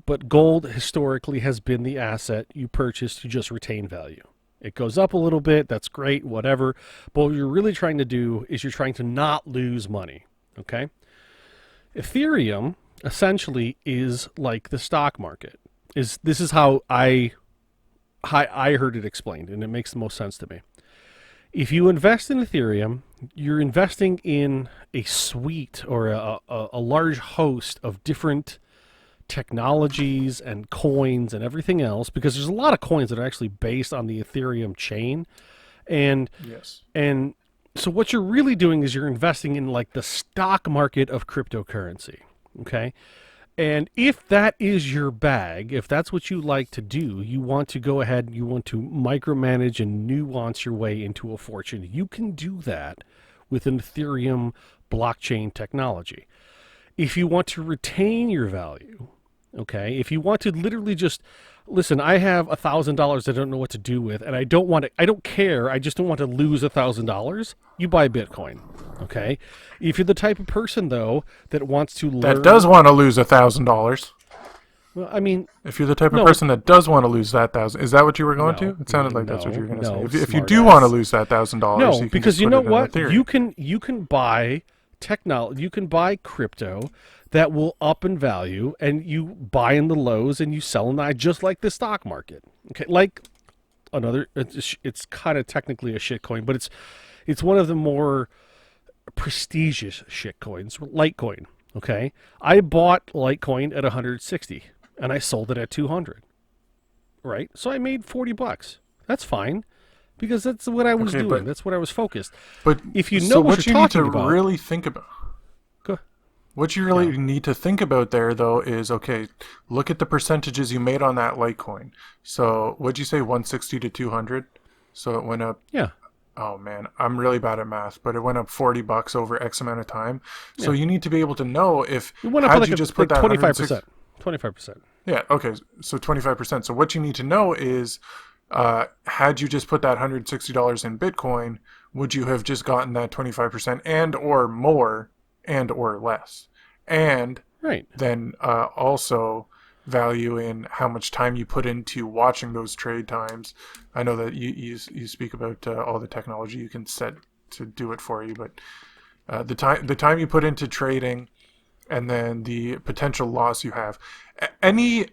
But gold historically has been the asset you purchase to just retain value. It goes up a little bit, that's great, whatever. But what you're really trying to do is you're trying to not lose money. Okay? Ethereum essentially is like the stock market. This is how I heard it explained, and it makes the most sense to me. If you invest in Ethereum, you're investing in a suite or a large host of different technologies and coins and everything else, because there's a lot of coins that are actually based on the Ethereum chain. And yes. and so what you're really doing is you're investing in like the stock market of cryptocurrency. Okay? And if that is your bag, if that's what you like to do, you want to go ahead, you want to micromanage and nuance your way into a fortune, you can do that with an Ethereum blockchain technology. If you want to retain your value, okay, if you want to literally just listen, I have $1,000 I don't know what to do with, and I don't care, I just don't want to lose $1,000. You buy Bitcoin, okay? If you're the type of person though that wants to learn, That does want to lose $1,000. well, I mean, If you're the type of no, person that does want to lose that thousand, is that what you were going no, to? It sounded like that's what you were going to say. no, If you smart do want to ass. lose that $1,000, No, you can because just you put know it in what? Ethereum. You can buy technology, you can buy crypto that will up in value, and you buy in the lows and you sell in the high, just like the stock market. Okay, like another, it's kind of technically a shit coin, but it's one of the more prestigious shit coins, Litecoin. Okay, I bought Litecoin at 160 and I sold it at 200. Right, so I made $40. That's fine because that's what I was Okay, doing. That's what I was focused. but If you know so what what you're you need to talking about, really think about, go. what you Yeah, really need to think about there though is, okay, look at the percentages you made on that Litecoin. So what'd you say, 160 to 200? So it went up. yeah, Oh man, I'm really bad at math, but it went up $40 over X amount of time. So yeah. you need to be able to know if It went up had like you just put like that 25%. 25%. yeah, okay, so 25%. So what you need to know is, had you just put that $160 in Bitcoin, would you have just gotten that 25% and or more and or less? And Right. then also value in how much time you put into watching those trade times. I know that you speak about all the technology you can set to do it for you, but the time you put into trading, and then the potential loss you have. Any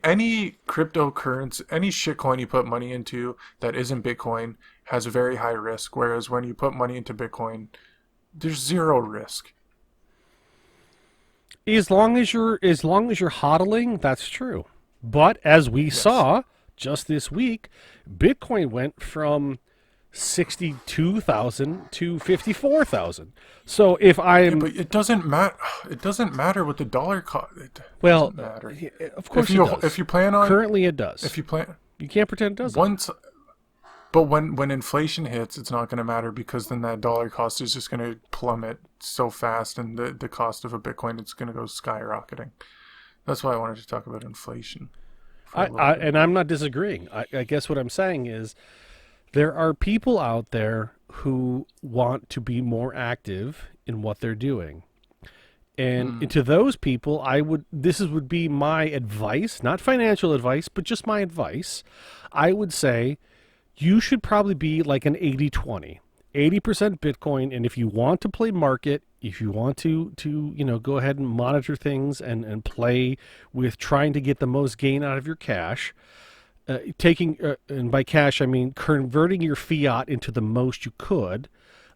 cryptocurrency, any shitcoin you put money into that isn't Bitcoin has a very high risk. Whereas when you put money into Bitcoin, there's zero risk. As long as you're hodling, that's true. But as we Yes. saw just this week, Bitcoin went from 62,000 to 54,000. So if Yeah, I'm but it doesn't matter. It doesn't matter what the dollar cost. It well, doesn't matter. of If course it you does. if you plan on Currently it does. if you plan You can't pretend it doesn't. once, but when inflation hits, it's not going to matter because then that dollar cost is just going to plummet so fast, and the cost of a Bitcoin it's going to go skyrocketing. That's why I wanted to talk about inflation for a little bit. And I'm not disagreeing. I guess what I'm saying is there are people out there who want to be more active in what they're doing. And to those people, would be my advice, not financial advice, but just my advice. I would say you should probably be like an 80-20. 80% Bitcoin, and if you want to play market, if you want to go ahead and monitor things and play with trying to get the most gain out of your cash, and by cash I mean converting your fiat into the most you could,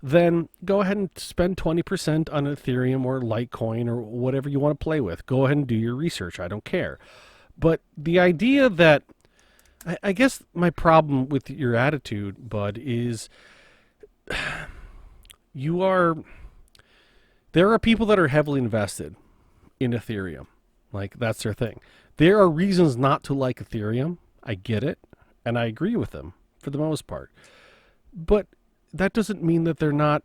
then go ahead and spend 20% on Ethereum or Litecoin or whatever you want to play with. Go ahead and do your research. I don't care. But the idea that I guess my problem with your attitude, Bud, is you are there are people that are heavily invested in Ethereum. Like, that's their thing. There are reasons not to like Ethereum. I get it, and I agree with them for the most part. But that doesn't mean that they're not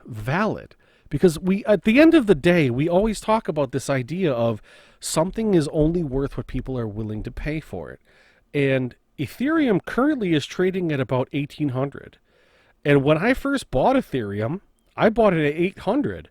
valid. Because at the end of the day, we always talk about this idea of something is only worth what people are willing to pay for it. And Ethereum currently is trading at about 1,800. And when I first bought Ethereum, I bought it at 800.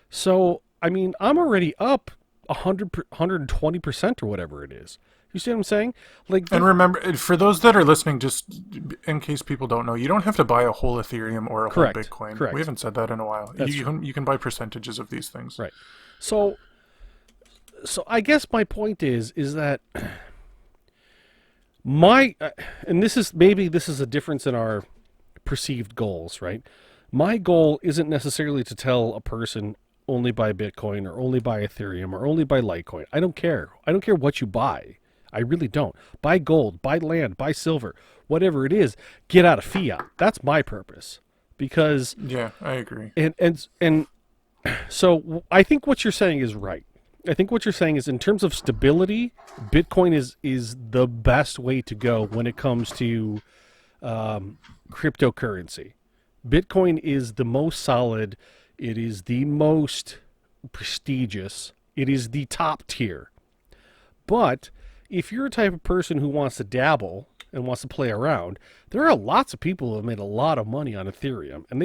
So, I mean, I'm already up 120% or whatever it is. You see what I'm saying? Like, and remember, for those that are listening, just in case people don't know, you don't have to buy a whole Ethereum or a whole Bitcoin. Correct. We haven't said that in a while. You can buy percentages of these things. Right. So I guess my point is that and this is a difference in our perceived goals, right? My goal isn't necessarily to tell a person only buy Bitcoin or only buy Ethereum or only buy Litecoin. I don't care. I don't care what you buy. I really don't. Buy gold, buy land, buy silver, whatever it is, get out of fiat. That's my purpose. Because yeah, I agree. And so I think what you're saying is right. I think what you're saying is in terms of stability, Bitcoin is the best way to go when it comes to cryptocurrency. Bitcoin is the most solid. It is the most prestigious. It is the top tier. But if you're a type of person who wants to dabble and wants to play around, there are lots of people who have made a lot of money on Ethereum, and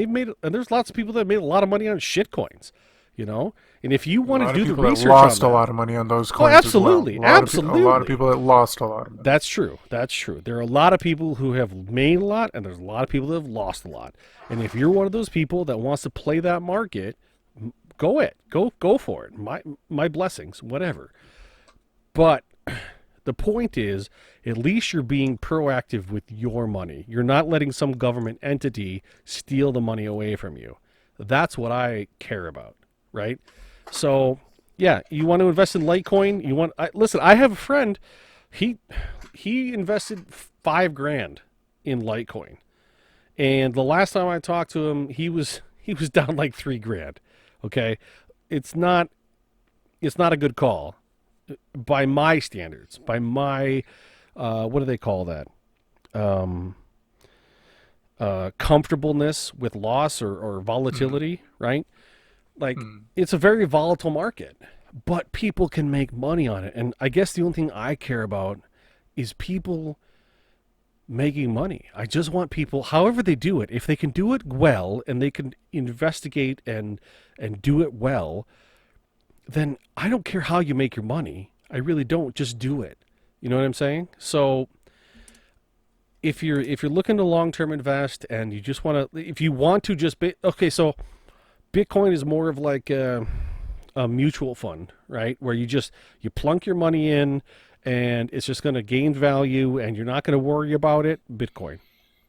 there's lots of people that have made a lot of money on shitcoins. You know, and if you want to do the research, lost on that, a lot of money on those oh, coins. absolutely, as well. absolutely, A lot of people that lost a lot of money. That's true. That's true. There are a lot of people who have made a lot, and there's a lot of people that have lost a lot. And if you're one of those people that wants to play that market, go for it. My blessings, whatever. But the point is, at least you're being proactive with your money. You're not letting some government entity steal the money away from you. That's what I care about, right? So, yeah, you want to invest in Litecoin? Listen, I have a friend. He invested $5,000 in Litecoin, and the last time I talked to him, he was down like $3,000. Okay, it's not a good call by my standards. By my what do they call that? Comfortableness with loss or volatility, right? Like, it's a very volatile market, but people can make money on it. And I guess the only thing I care about is people making money. I just want people, however they do it, if they can do it well and they can investigate and do it well, then I don't care how you make your money. I really don't. Just do it. You know what I'm saying? So if you're looking to long-term invest and you just want to, if you want to just okay, so Bitcoin is more of like a mutual fund, right? Where you plunk your money in and it's just going to gain value and you're not going to worry about it. Bitcoin,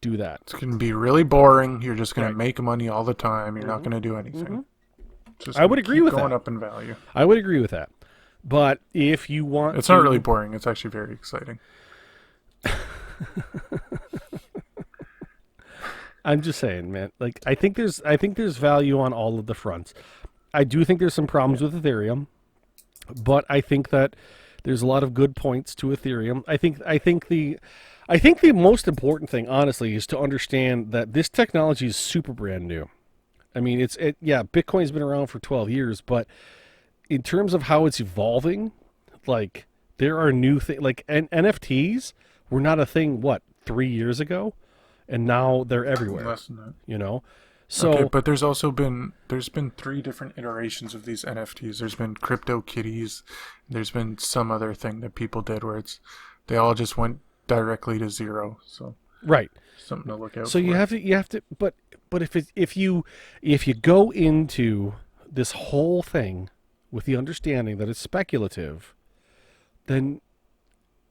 do that. It's going to be really boring. You're just going to make money all the time. You're not going to do anything. I would agree with that. Going up in value. I would agree with that. But if you want, it's not really boring. It's actually very exciting. I'm just saying, man. Like, I think there's value on all of the fronts. I do think there's some problems with Ethereum, but I think that there's a lot of good points to Ethereum. I think the most important thing, honestly, is to understand that this technology is super brand new. I mean, Bitcoin's been around for 12 years, but in terms of how it's evolving, like, there are new things, like NFTs were not a thing, 3 years ago? And now they're everywhere. Less than that. You know? So, okay, but there's been 3 different iterations of these NFTs. There's been Crypto Kitties. There's been some other thing that people did where they all just went directly to zero. So right. Something to look out for. So you have to but if you go into this whole thing with the understanding that it's speculative, then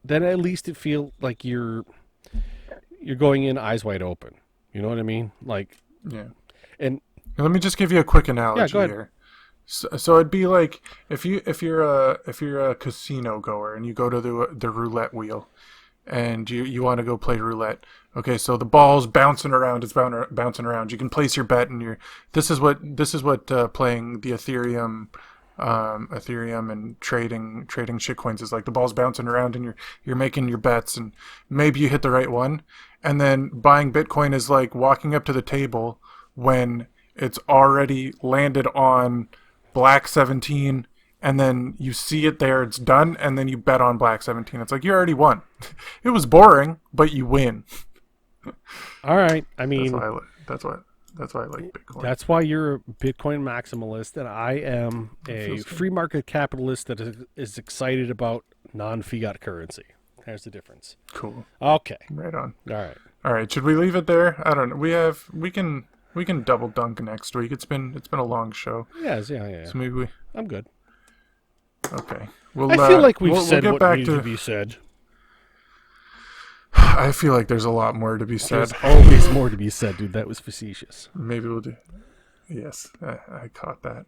at least it feels like you're going in eyes wide open. You know what I mean? Like, yeah. And let me just give you a quick analogy go ahead. here. So it'd be like if you're a casino goer and you go to the roulette wheel, and you want to go play roulette. Okay, so the ball's bouncing around. It's bouncing around. You can place your bet, and this is what playing the Ethereum Ethereum and trading shitcoins is like the ball's bouncing around and you're making your bets and maybe you hit the right one, and then buying Bitcoin is like walking up to the table when it's already landed on black 17, and then you see it there, it's done, and then you bet on black 17. It's like you already won. It was boring, but you win. All right. I mean, that's why I like Bitcoin. That's why you're a Bitcoin maximalist, and I am a free market capitalist that is excited about non-fiat currency. There's the difference. Cool. Okay. Right on. All right. Should we leave it there? I don't know. We can double dunk next week. It's been a long show. Yeah. So maybe I'm good. Okay. I feel like we've said what needed to be said. I feel like there's a lot more to be said. There's always more to be said, dude. That was facetious. Maybe we'll do. Yes, I caught that.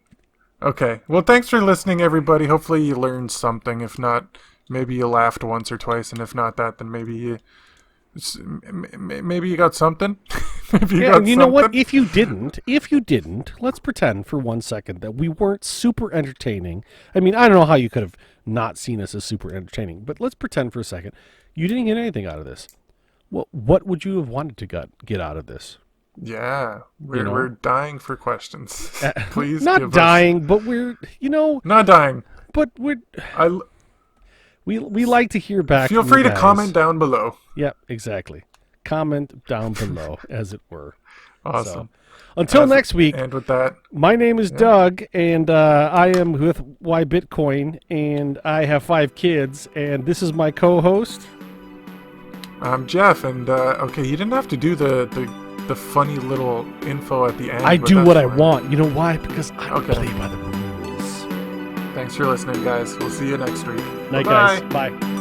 Okay. Well, thanks for listening, everybody. Hopefully you learned something. If not, maybe you laughed once or twice, and if not that, then maybe you got something. Maybe you got and you something. know what? If you didn't, let's pretend for 1 second that we weren't super entertaining. I mean, I don't know how you could have not seen us as super entertaining, but let's pretend for a second you didn't get anything out of this. Well, what would you have wanted to get out of this? Yeah, we're dying for questions. Please, not dying, but we're not dying, but we like to hear back. Feel free to comment down below. Yep, exactly. Comment down below, as it were. Awesome. So, until next week. And with that, my name is Doug, and I am with Why Bitcoin, and I have 5 kids, and this is my co-host. I'm Jeff, and okay, you didn't have to do the funny little info at the end. I do what I want. You know why? Because I don't play by the rules. Thanks for listening, guys. We'll see you next week. Night, guys. Bye.